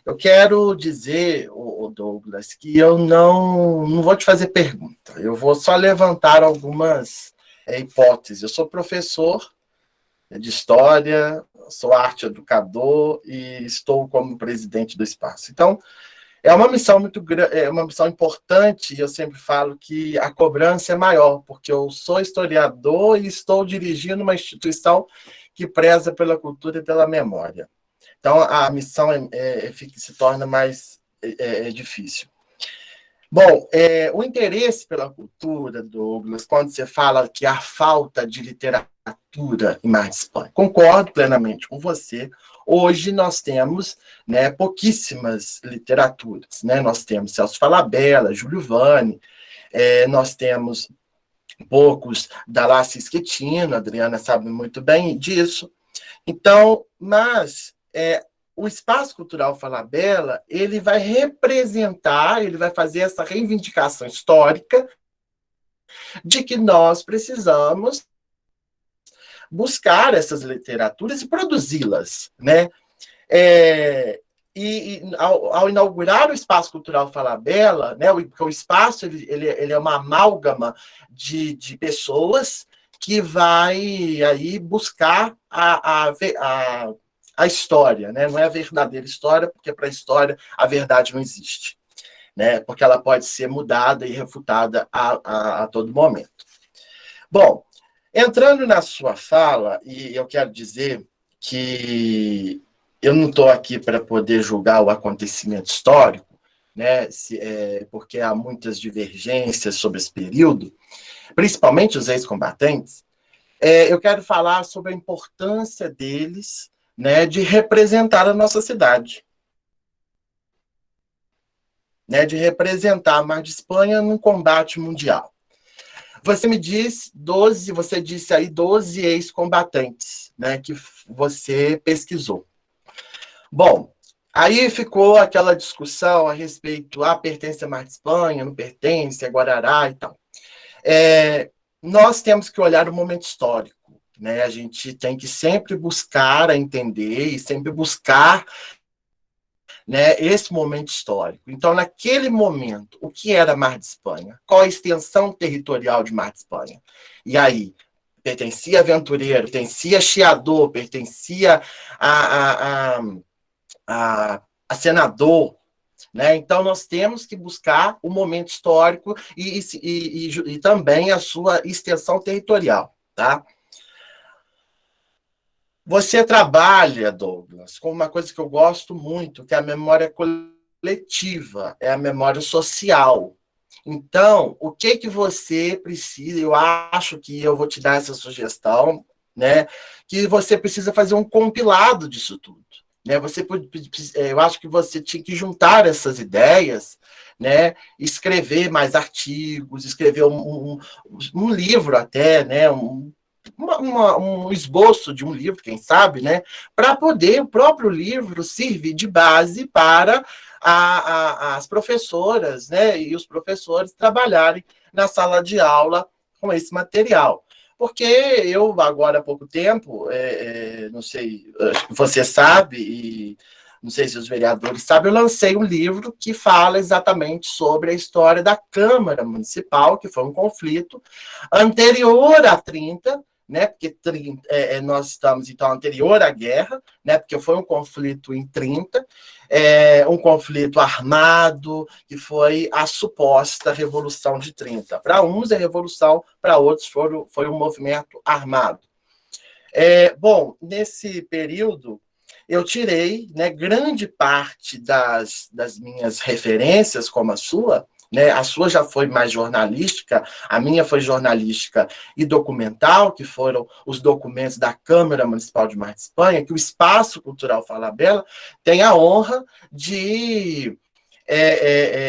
Eu quero dizer, Douglas, que eu não vou te fazer pergunta, eu vou só levantar algumas hipóteses. Eu sou professor de história, sou arte educador e estou como presidente do espaço. Então, é uma missão é uma missão importante, e eu sempre falo que a cobrança é maior, porque eu sou historiador e estou dirigindo uma instituição que preza pela cultura e pela memória. Então, a missão se torna mais difícil. Bom, o interesse pela cultura, Douglas, quando você fala que há falta de literatura em Mar de Espanha, concordo plenamente com você. Hoje nós temos, né, pouquíssimas literaturas, né? Nós temos Celso Falabella, Júlio Vane, nós temos poucos da Lácia Schettino, a Adriana sabe muito bem disso. Então, mas o Espaço Cultural Falabella, ele vai representar, ele vai fazer essa reivindicação histórica de que nós precisamos buscar essas literaturas e produzi-las, né? Ao inaugurar o Espaço Cultural Falabella, né, porque o espaço ele é uma amálgama de pessoas que vai aí buscar a história, né? Não é a verdadeira história, porque para a história a verdade não existe, né? Porque ela pode ser mudada e refutada a todo momento. Bom, entrando na sua fala, e eu quero dizer que eu não estou aqui para poder julgar o acontecimento histórico, né, porque há muitas divergências sobre esse período, principalmente os ex-combatentes. Eu quero falar sobre a importância deles, né, de representar a nossa cidade, né, de representar a Mar de Espanha num combate mundial. Você me disse você disse aí 12 ex-combatentes, né, que você pesquisou. Bom, aí ficou aquela discussão a respeito, pertence a Mar de Espanha, não pertence, a Guarará e tal. Nós temos que olhar o momento histórico, né? A gente tem que sempre buscar entender e sempre buscar, né, esse momento histórico. Então, naquele momento, o que era Mar de Espanha? Qual a extensão territorial de Mar de Espanha? E aí, pertencia a aventureiro, pertencia a chiador, pertencia a senador, né? Então, nós temos que buscar o momento histórico e também a sua extensão territorial, tá? Você trabalha, Douglas, com uma coisa que eu gosto muito, que é a memória coletiva, é a memória social. Então, o que você precisa, eu acho que eu vou te dar essa sugestão, né, que você precisa fazer um compilado disso tudo. Né? Eu acho que você tinha que juntar essas ideias, né, escrever mais artigos, escrever um livro até, né, um esboço de um livro, quem sabe, né, para poder o próprio livro servir de base para as professoras, né, e os professores trabalharem na sala de aula com esse material. Porque eu, agora há pouco tempo, não sei, você sabe, e não sei se os vereadores sabem, eu lancei um livro que fala exatamente sobre a história da Câmara Municipal, que foi um conflito anterior a 30, né, porque nós estamos, então, anterior à guerra, né, porque foi um conflito em 30, um conflito armado, que foi a suposta Revolução de 30. Para uns é revolução, para outros foi um movimento armado. Bom, nesse período, eu tirei, né, grande parte das minhas referências, como a sua já foi mais jornalística, a minha foi jornalística e documental, que foram os documentos da Câmara Municipal de Mar de Espanha, que o Espaço Cultural Falabella tem a honra de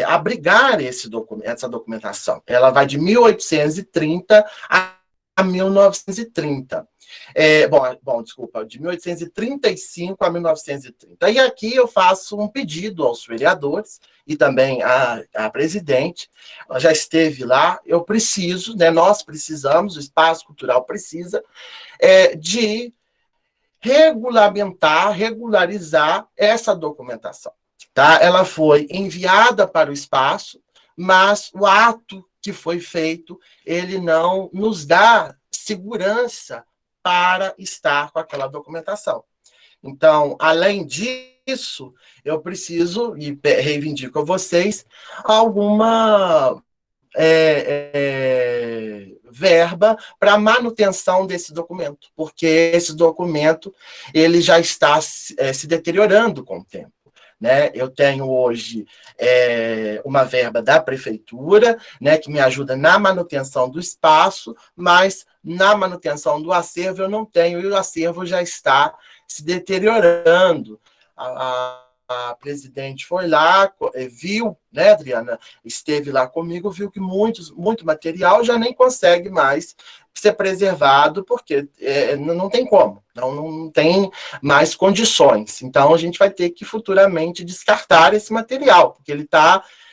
abrigar essa documentação. Ela vai de 1830 a 1930. Desculpa, de 1835 a 1930. E aqui eu faço um pedido aos vereadores e também à presidente, ela já esteve lá, eu preciso, né, nós precisamos, o Espaço Cultural precisa, de regularizar essa documentação. Tá? Ela foi enviada para o espaço, mas o ato que foi feito, ele não nos dá segurança para estar com aquela documentação. Então, além disso, eu preciso, e reivindico a vocês, alguma verba para manutenção desse documento, porque esse documento ele já está se deteriorando com o tempo. Né? Eu tenho hoje uma verba da prefeitura, né, que me ajuda na manutenção do espaço, mas na manutenção do acervo eu não tenho, e o acervo já está se deteriorando. A presidente foi lá, viu, né, Adriana, esteve lá comigo, viu que muito material já nem consegue mais ser preservado, porque não tem como, não tem mais condições. Então, a gente vai ter que futuramente descartar esse material, porque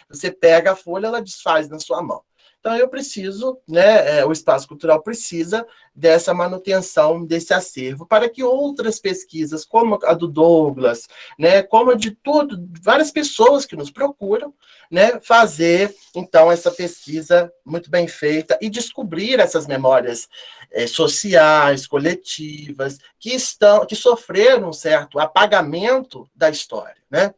você pega a folha, ela desfaz na sua mão. Então, eu preciso, né, o Espaço Cultural precisa dessa manutenção desse acervo, para que outras pesquisas, como a do Douglas, né, como a de várias pessoas que nos procuram, né, fazer, então, essa pesquisa muito bem feita e descobrir essas memórias sociais, coletivas, que sofreram um certo apagamento da história, né?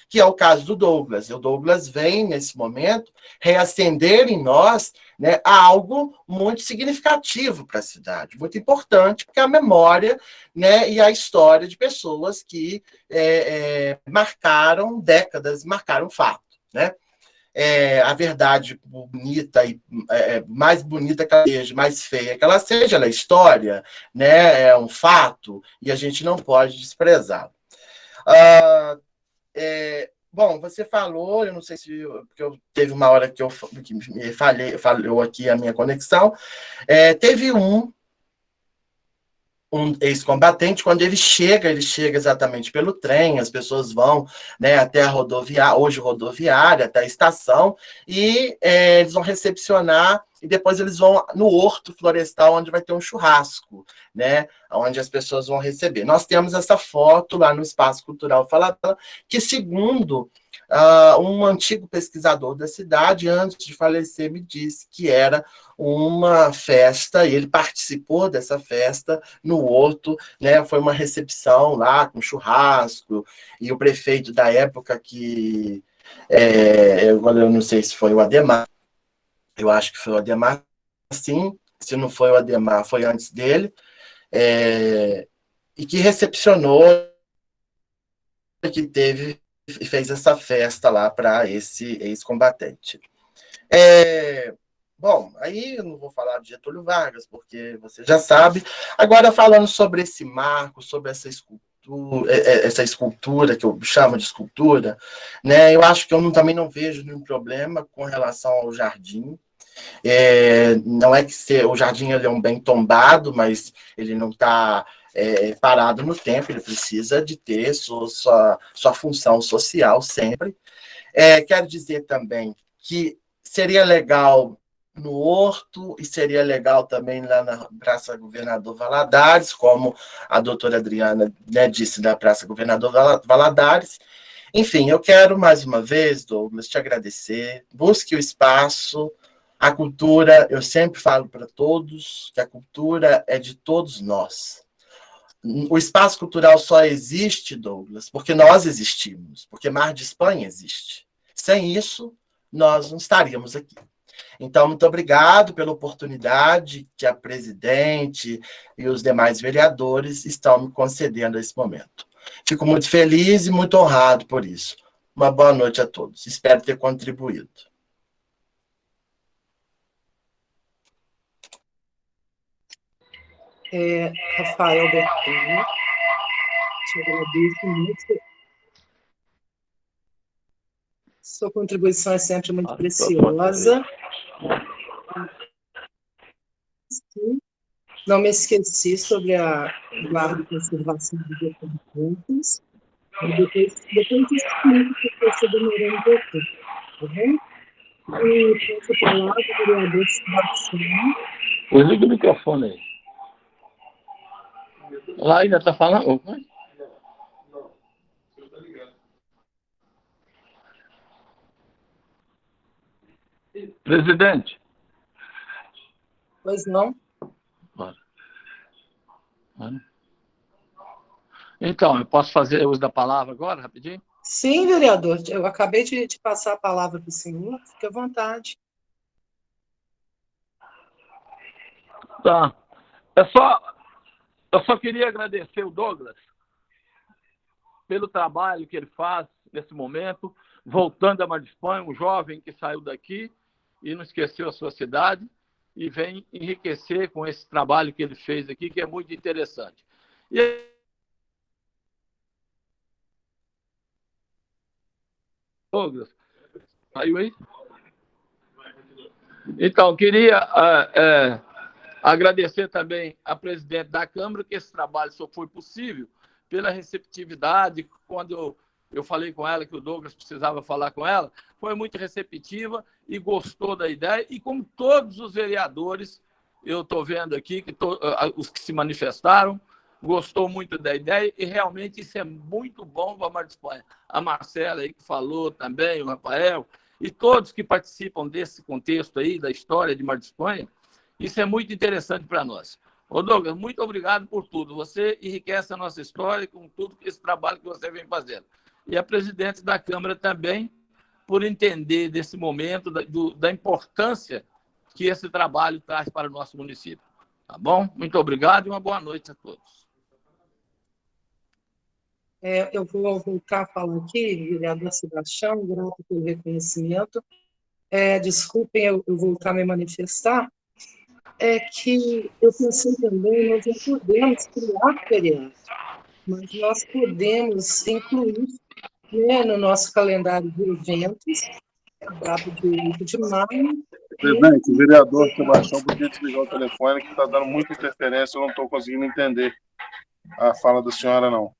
Que é o caso do Douglas. O Douglas vem, nesse momento, reacender em nós, né, algo muito significativo para a cidade, muito importante, porque é a memória, né, e a história de pessoas que marcaram décadas, marcaram fato, né? A verdade bonita e mais bonita que ela seja, mais feia que ela seja, ela é história, né? É um fato e a gente não pode desprezá-lo. Bom, você falou, eu não sei se porque teve uma hora que me falhou aqui a minha conexão. Teve um ex-combatente, quando ele chega exatamente pelo trem, as pessoas vão, né, até a rodoviária, até a estação, e eles vão recepcionar, e depois eles vão no horto florestal, onde vai ter um churrasco, né, onde as pessoas vão receber. Nós temos essa foto lá no Espaço Cultural Falabella, que, segundo um antigo pesquisador da cidade, antes de falecer, me disse que era uma festa, e ele participou dessa festa no horto, né? Foi uma recepção lá com churrasco, e o prefeito da época, que eu não sei se foi o Ademar, eu acho que foi o Ademar, sim, se não foi o Ademar, foi antes dele, e que recepcionou, que fez essa festa lá para esse ex-combatente. Bom, aí eu não vou falar de Getúlio Vargas, porque você já sabe. Agora, falando sobre esse marco, sobre essa escultura, que eu chamo de escultura, né, eu acho que eu também não vejo nenhum problema com relação ao jardim. Não é que o jardim ele é um bem tombado, mas ele não está parado no tempo, ele precisa de ter sua função social sempre. Quero dizer também que seria legal no Horto, e seria legal também lá na Praça Governador Valadares, como a doutora Adriana, né, disse, da Praça Governador Valadares. Enfim, eu quero mais uma vez, Douglas, te agradecer. Busque o espaço. A cultura, eu sempre falo para todos que a cultura é de todos nós. O espaço cultural só existe, Douglas, porque nós existimos, porque Mar de Espanha existe. Sem isso, nós não estaríamos aqui. Então, muito obrigado pela oportunidade que a presidente e os demais vereadores estão me concedendo nesse momento. Fico muito feliz e muito honrado por isso. Uma boa noite a todos. Espero ter contribuído. Rafael Bertoni, te agradeço muito. Sua contribuição é sempre muito preciosa. Sim. Não me esqueci sobre a guarda e conservação dos documentos. Depois explico porque você demorou um pouco, tá bem? E passo a palavra ao vereador Sebastião. Liga o microfone aí. Lá ainda está falando? Presidente. Pois não? Então, eu posso fazer uso da palavra agora, rapidinho? Sim, vereador. Eu acabei de passar a palavra para o senhor. Fique à vontade. Tá. Eu só queria agradecer o Douglas pelo trabalho que ele faz nesse momento, voltando a Mar de Espanha, um jovem que saiu daqui e não esqueceu a sua cidade e vem enriquecer com esse trabalho que ele fez aqui, que é muito interessante. E Douglas, saiu aí? Então, queria agradecer também à presidente da Câmara, que esse trabalho só foi possível pela receptividade. Quando eu falei com ela que o Douglas precisava falar com ela, foi muito receptiva e gostou da ideia. E como todos os vereadores, eu estou vendo aqui, os que se manifestaram, gostou muito da ideia e realmente isso é muito bom para a Mar de Espanha. A Marcela aí que falou também, o Rafael, e todos que participam desse contexto aí, da história de Mar de Espanha, isso é muito interessante para nós. Ô Douglas, muito obrigado por tudo. Você enriquece a nossa história com tudo esse trabalho que você vem fazendo. E a presidente da Câmara também, por entender desse momento, da importância que esse trabalho traz para o nosso município. Tá bom? Muito obrigado e uma boa noite a todos. Eu vou voltar a falar aqui, vereador Sebastião, grato pelo reconhecimento. Desculpem eu voltar a me manifestar, que eu pensei também, nós não podemos criar feriado, mas nós podemos incluir, né, no nosso calendário de eventos, a data de 8 de maio. Presidente, o vereador Sebastião podia desligar o telefone, que está dando muita interferência, eu não estou conseguindo entender a fala da senhora, não.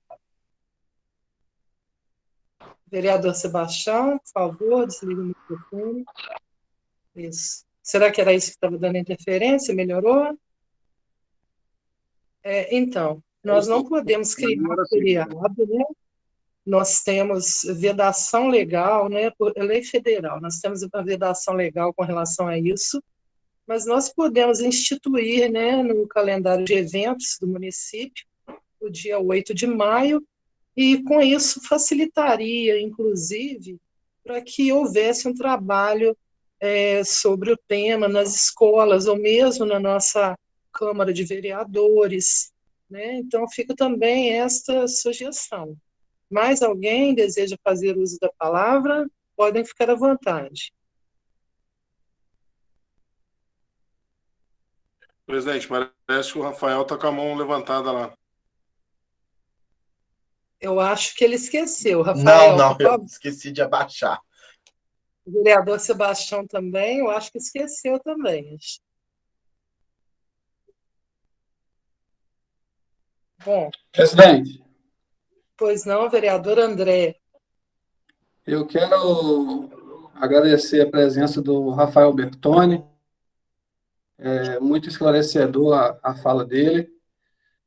Vereador Sebastião, por favor, desliga o microfone. Isso. Será que era isso que estava dando interferência? Melhorou? Então, nós não podemos criar feriado, né? Nós temos vedação legal, né, por lei federal, nós temos uma vedação legal com relação a isso, mas nós podemos instituir, né, no calendário de eventos do município, o dia 8 de maio, e com isso facilitaria, inclusive, para que houvesse um trabalho sobre o tema nas escolas, ou mesmo na nossa Câmara de Vereadores, né? Então, fica também esta sugestão. Mais alguém deseja fazer uso da palavra? Podem ficar à vontade. Presidente, parece que o Rafael está com a mão levantada lá. Eu acho que ele esqueceu, Rafael. Não, eu esqueci de abaixar. O vereador Sebastião também, eu acho que esqueceu também. Bom. Presidente. Pois não, vereador André. Eu quero agradecer a presença do Rafael Bertoni, muito esclarecedor a fala dele.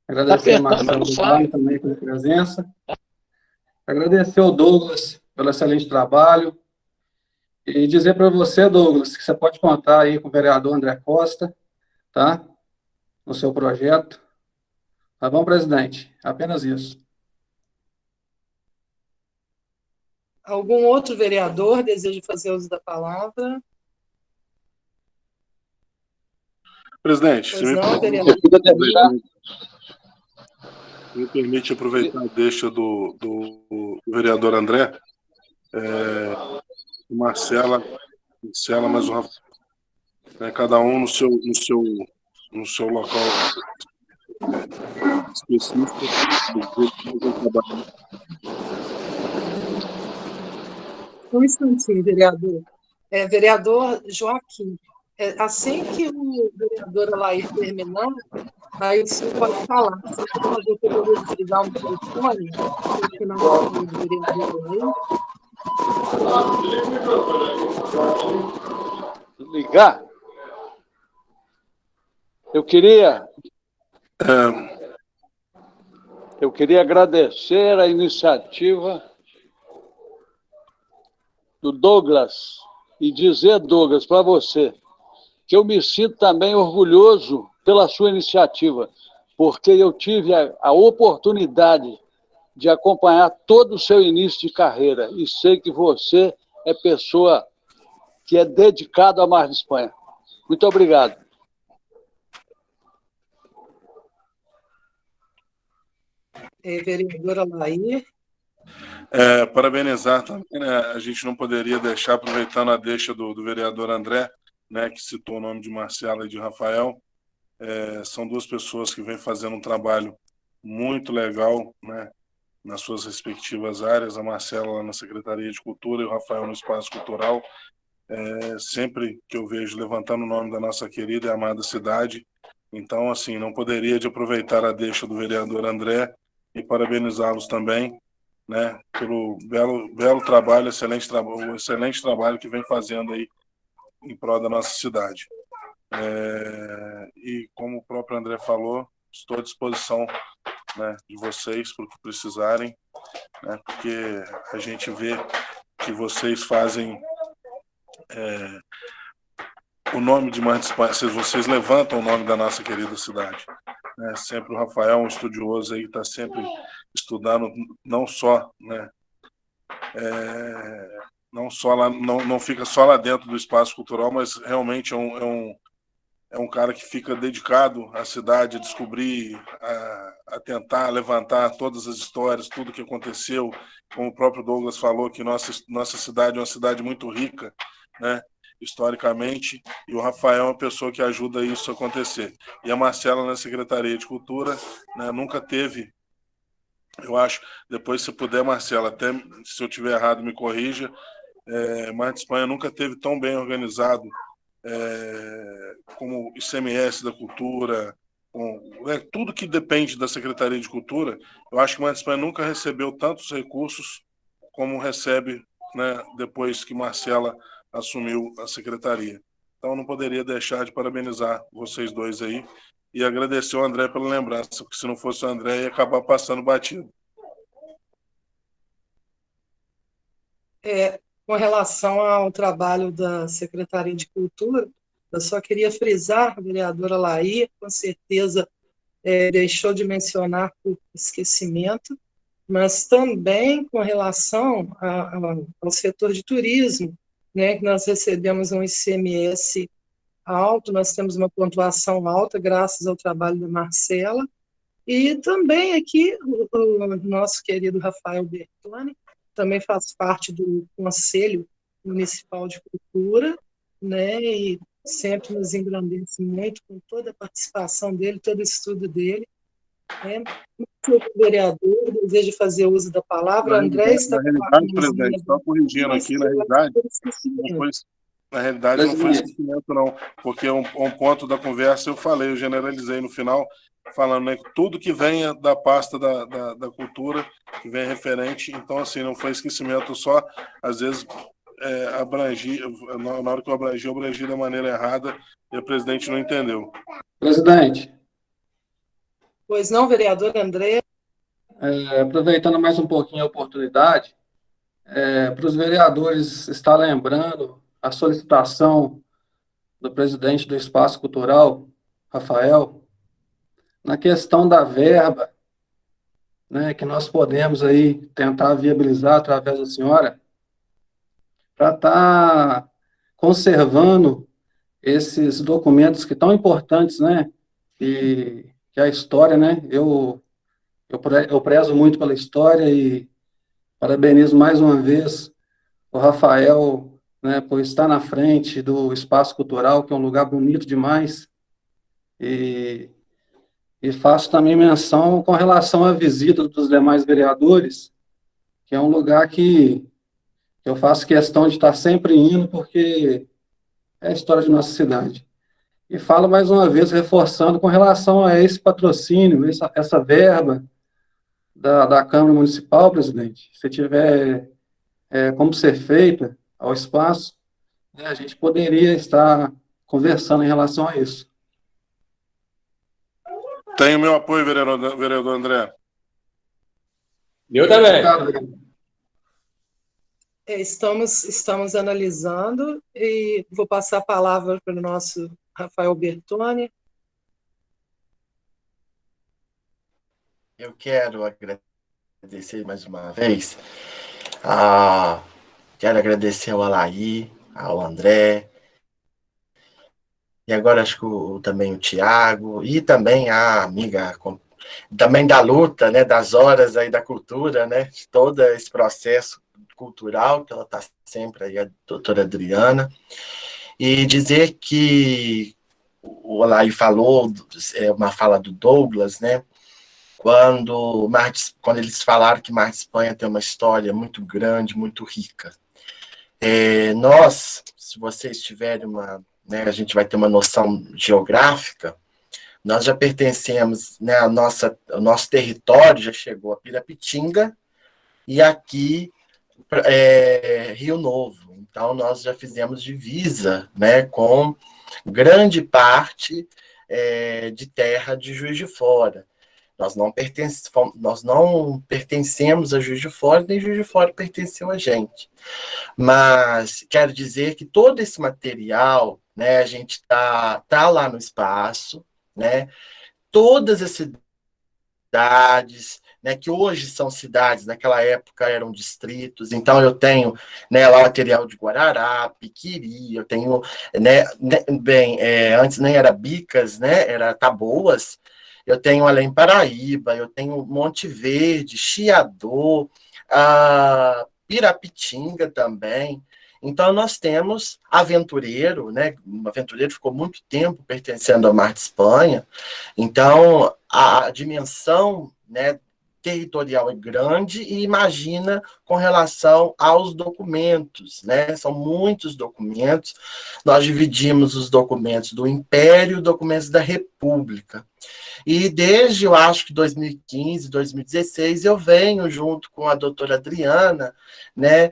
Agradecer a Marcelo do Vale também pela presença. Agradecer ao Douglas pelo excelente trabalho. E dizer para você, Douglas, que você pode contar aí com o vereador André Costa, tá? No seu projeto. Tá bom, presidente? Apenas isso. Algum outro vereador deseja fazer uso da palavra? Presidente, pois não, vereador. Me permite aproveitar a deixa do vereador André, Marcela, mas o Rafael, cada um no seu local específico. Um instantinho, vereador. Vereador Joaquim, assim que o vereador Alair terminar, aí o senhor pode falar. Se eu poderia desligar o telefone, o vereador aí. Ligar? Eu queria agradecer a iniciativa do Douglas e dizer, Douglas, para você, que eu me sinto também orgulhoso pela sua iniciativa, porque eu tive a oportunidade de acompanhar todo o seu início de carreira e sei que você é pessoa que é dedicada à Mar de Espanha. Muito obrigado. Vereadora Alair. Parabenizar também, né? A gente não poderia deixar, aproveitando a deixa do vereador André, né, que citou o nome de Marcela e de Rafael, são duas pessoas que vêm fazendo um trabalho muito legal, né, nas suas respectivas áreas, a Marcela lá na Secretaria de Cultura e o Rafael no Espaço Cultural. Sempre que eu vejo levantando o nome da nossa querida e amada cidade, então, assim, não poderia de aproveitar a deixa do vereador André e parabenizá-los também, né, pelo belo trabalho, o excelente trabalho que vem fazendo aí em prol da nossa cidade. E como o próprio André falou, estou à disposição, né, de vocês para o que precisarem, né, porque a gente vê que vocês fazem o nome de Mar de Espanha, vocês levantam o nome da nossa querida cidade. Sempre o Rafael, um estudioso aí, está sempre estudando, não só, né, não só lá, não fica só lá dentro do espaço cultural, mas realmente é um cara que fica dedicado à cidade, a descobrir, a tentar levantar todas as histórias, tudo que aconteceu. Como o próprio Douglas falou, que nossa cidade é uma cidade muito rica, né, historicamente, e o Rafael é uma pessoa que ajuda isso a acontecer. E a Marcela, na Secretaria de Cultura, né, nunca teve, eu acho, depois se puder, Marcela, até se eu tiver errado, me corrija, Mar de Espanha nunca teve tão bem organizado como o ICMS da cultura, tudo que depende da Secretaria de Cultura. Eu acho que Mar de Espanha nunca recebeu tantos recursos como recebe, né, depois que Marcela assumiu a secretaria. Então, não poderia deixar de parabenizar vocês dois aí e agradecer ao André pela lembrança, porque se não fosse o André, ia acabar passando batido. Com relação ao trabalho da Secretaria de Cultura, eu só queria frisar, a vereadora Laí, com certeza deixou de mencionar por esquecimento, mas também com relação ao setor de turismo, né, que nós recebemos um ICMS alto, nós temos uma pontuação alta, graças ao trabalho da Marcela, e também aqui o nosso querido Rafael Bertoni também faz parte do Conselho Municipal de Cultura, né, e sempre nos engrandece muito com toda a participação dele, todo o estudo dele. O vereador deseja fazer uso da palavra. André está na realidade, presidente, só corrigindo aqui, na realidade não foi esquecimento, não, porque um ponto da conversa eu falei, eu generalizei no final, falando, né, que tudo que venha da pasta da cultura, que venha referente, então, assim, não foi esquecimento só, às vezes, na hora que eu abrangi da maneira errada, e o presidente não entendeu. Presidente. Pois não, vereador André. Aproveitando mais um pouquinho a oportunidade, para os vereadores estar lembrando a solicitação do presidente do Espaço Cultural, Rafael, na questão da verba, né, que nós podemos aí tentar viabilizar através da senhora, para estar conservando esses documentos que tão importantes, né, que a história, né, eu prezo muito pela história e parabenizo mais uma vez o Rafael, né, por estar na frente do Espaço Cultural, que é um lugar bonito demais, e faço também menção com relação à visita dos demais vereadores, que é um lugar que eu faço questão de estar sempre indo, porque é a história de nossa cidade. E falo mais uma vez, reforçando com relação a esse patrocínio, essa verba da Câmara Municipal, presidente, se tiver como ser feita ao espaço, né, a gente poderia estar conversando em relação a isso. Tem o meu apoio, vereador André. Eu também. Estamos analisando e vou passar a palavra para o nosso Rafael Bertoni. Eu quero agradecer mais uma vez. Quero agradecer ao Alaí, ao André, e agora acho que também o Tiago, e também a amiga, também da luta, né, das horas aí da cultura, né, de todo esse processo cultural, que ela está sempre aí, a doutora Adriana, e dizer que o Alaí falou, uma fala do Douglas, né, quando eles falaram que Mar de Espanha tem uma história muito grande, muito rica. Nós, se vocês tiverem a gente vai ter uma noção geográfica, nós já pertencemos, né, o nosso território já chegou a Pirapitinga e aqui Rio Novo. Então, nós já fizemos divisa, né, com grande parte de terra de Juiz de Fora. Nós não pertencemos a Juiz de Fora, nem Juiz de Fora pertenceu a gente. Mas quero dizer que todo esse material, né, a gente tá lá no espaço, né? Todas as cidades, né, que hoje são cidades, naquela época eram distritos. Então, eu tenho, né, lá o material de Guarará, Piquiri, eu tenho, né, antes nem era Bicas, né, era Taboas, eu tenho Além Paraíba, eu tenho Monte Verde, Chiador, Pirapitinga também. Então, nós temos Aventureiro, né? Aventureiro ficou muito tempo pertencendo ao Mar de Espanha. Então, a dimensão, né, territorial é grande e imagina com relação aos documentos, né? São muitos documentos. Nós dividimos os documentos do Império e documentos da República. E desde, eu acho que 2015, 2016, eu venho junto com a doutora Adriana, né,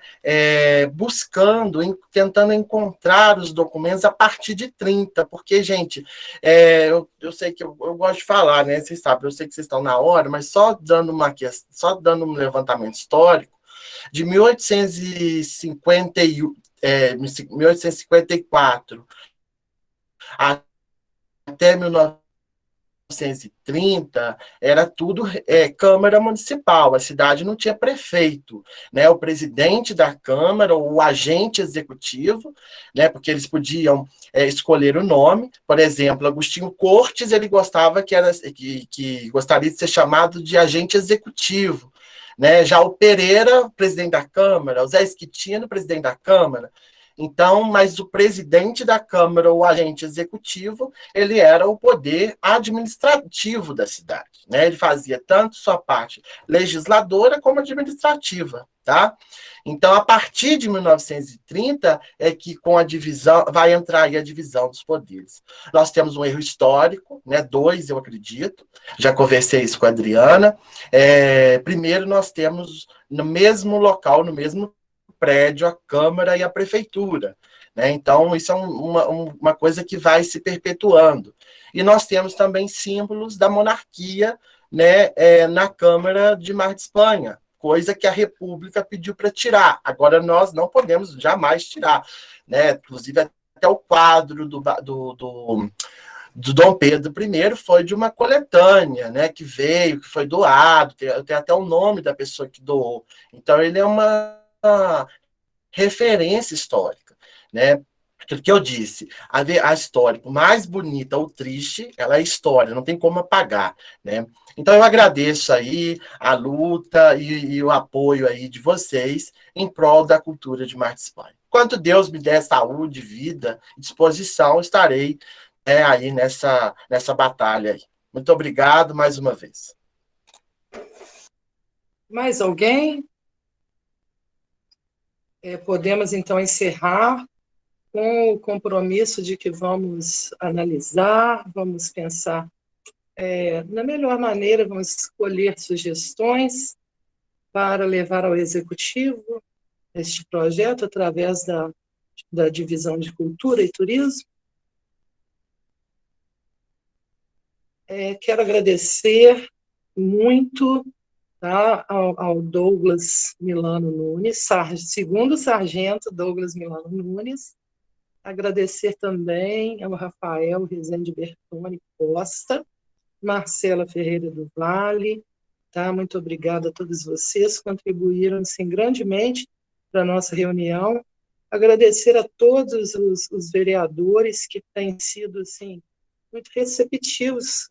buscando, tentando encontrar os documentos a partir de 30, porque, gente, eu sei que eu gosto de falar, né, vocês sabem, eu sei que vocês estão na hora, mas só dando um levantamento histórico, de 1854 até 1930, era tudo Câmara Municipal, a cidade não tinha prefeito, né? O presidente da Câmara, o agente executivo, né? Porque eles podiam escolher o nome. Por exemplo, Agostinho Cortes, ele gostava que gostaria de ser chamado de agente executivo, né? Já o Pereira, presidente da Câmara, o Zé Esquitino, presidente da Câmara. Então, mas o presidente da Câmara, o agente executivo, ele era o poder administrativo da cidade, né? Ele fazia tanto sua parte legisladora como administrativa, tá? Então, a partir de 1930 é que com a divisão vai entrar aí a divisão dos poderes. Nós temos um erro histórico, né? 2, eu acredito. Já conversei isso com a Adriana. Primeiro, nós temos no mesmo local, no mesmo prédio, a Câmara e a Prefeitura, né? Então, isso é uma coisa que vai se perpetuando. E nós temos também símbolos da monarquia, né, na Câmara de Mar de Espanha, coisa que a República pediu para tirar. Agora, nós não podemos jamais tirar, né? Inclusive, até o quadro do Dom Pedro I foi de uma coletânea, né, que veio, que foi doado, tem até o nome da pessoa que doou. Então, ele é uma referência histórica, né? Aquilo que eu disse, a história, por mais bonita ou triste, ela é história, não tem como apagar, né? Então eu agradeço aí a luta e o apoio aí de vocês em prol da cultura de Mar de Espanha. Enquanto Deus me der saúde, vida e disposição, estarei aí nessa batalha aí. Muito obrigado mais uma vez. Mais alguém? Podemos, então, encerrar com o compromisso de que vamos analisar, vamos pensar na melhor maneira, vamos escolher sugestões para levar ao Executivo este projeto através da Divisão de Cultura e Turismo. Quero agradecer muito, tá, ao Douglas Milano Nunes, segundo sargento Douglas Milano Nunes, agradecer também ao Rafael Rezende Bertoni Costa, Marcela Ferreira do Vale, tá, muito obrigada a todos vocês, contribuíram assim, grandemente para a nossa reunião, agradecer a todos os vereadores que têm sido assim, muito receptivos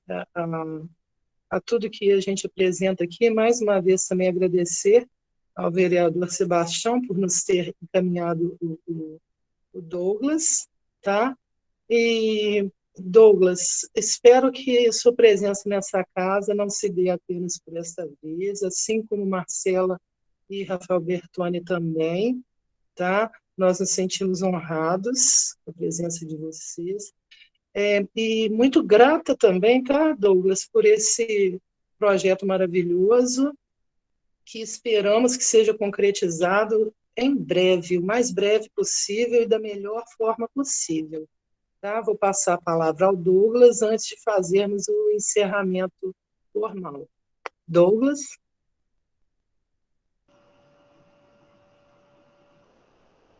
a tudo que a gente apresenta aqui. Mais uma vez também agradecer ao vereador Sebastião por nos ter encaminhado o Douglas, tá? E, Douglas, espero que sua presença nessa casa não se dê apenas por esta vez, assim como Marcela e Rafael Bertoni também, tá? Nós nos sentimos honrados com a presença de vocês. E muito grata também, tá, Douglas, por esse projeto maravilhoso, que esperamos que seja concretizado em breve, o mais breve possível e da melhor forma possível. Tá? Vou passar a palavra ao Douglas antes de fazermos o encerramento formal. Douglas?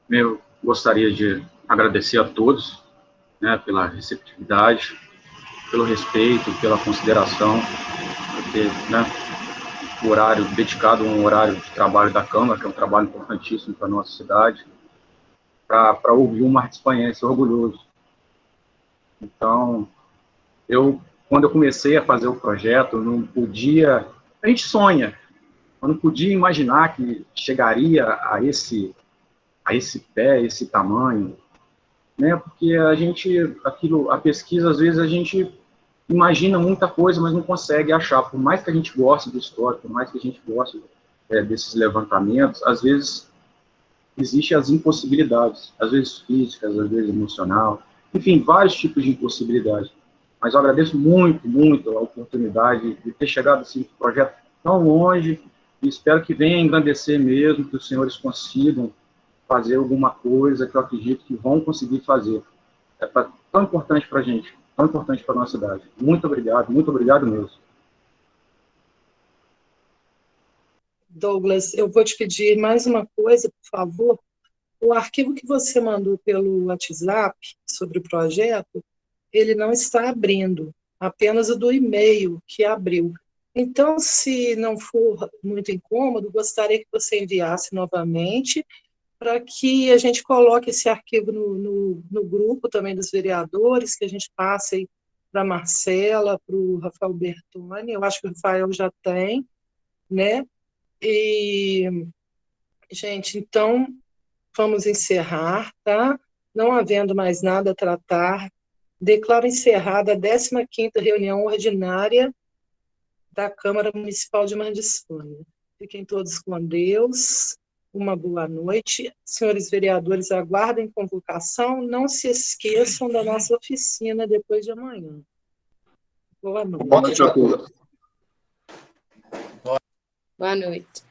Eu gostaria de agradecer a todos, né, pela receptividade, pelo respeito, pela consideração, porque, né, o horário dedicado a um horário de trabalho da Câmara, que é um trabalho importantíssimo para a nossa cidade, para ouvir um martispanhense orgulhoso. Então, quando eu comecei a fazer o projeto, eu não podia... A gente sonha, eu não podia imaginar que chegaria a esse pé, esse tamanho, né? Porque a pesquisa, às vezes, a gente imagina muita coisa, mas não consegue achar. Por mais que a gente goste do histórico, por mais que a gente goste desses levantamentos, às vezes existem as impossibilidades, às vezes físicas, às vezes emocional, enfim, vários tipos de impossibilidades. Mas eu agradeço muito, muito a oportunidade de ter chegado assim, um projeto tão longe, e espero que venha engrandecer mesmo, que os senhores consigam fazer alguma coisa que eu acredito que vão conseguir fazer. Tão importante para a gente, tão importante para a nossa cidade. Muito obrigado mesmo. Douglas, eu vou te pedir mais uma coisa, por favor. O arquivo que você mandou pelo WhatsApp sobre o projeto, ele não está abrindo, apenas o do e-mail que abriu. Então, se não for muito incômodo, gostaria que você enviasse novamente para que a gente coloque esse arquivo no grupo também dos vereadores, que a gente passe para a Marcela, para o Rafael Bertoni, eu acho que o Rafael já tem, né? E, gente, então, vamos encerrar, tá? Não havendo mais nada a tratar, declaro encerrada a 15ª reunião ordinária da Câmara Municipal de Margispanha. Fiquem todos com Deus. Uma boa noite. Senhores vereadores, aguardem convocação. Não se esqueçam da nossa oficina depois de amanhã. Boa noite. Boa noite a todos. Boa noite.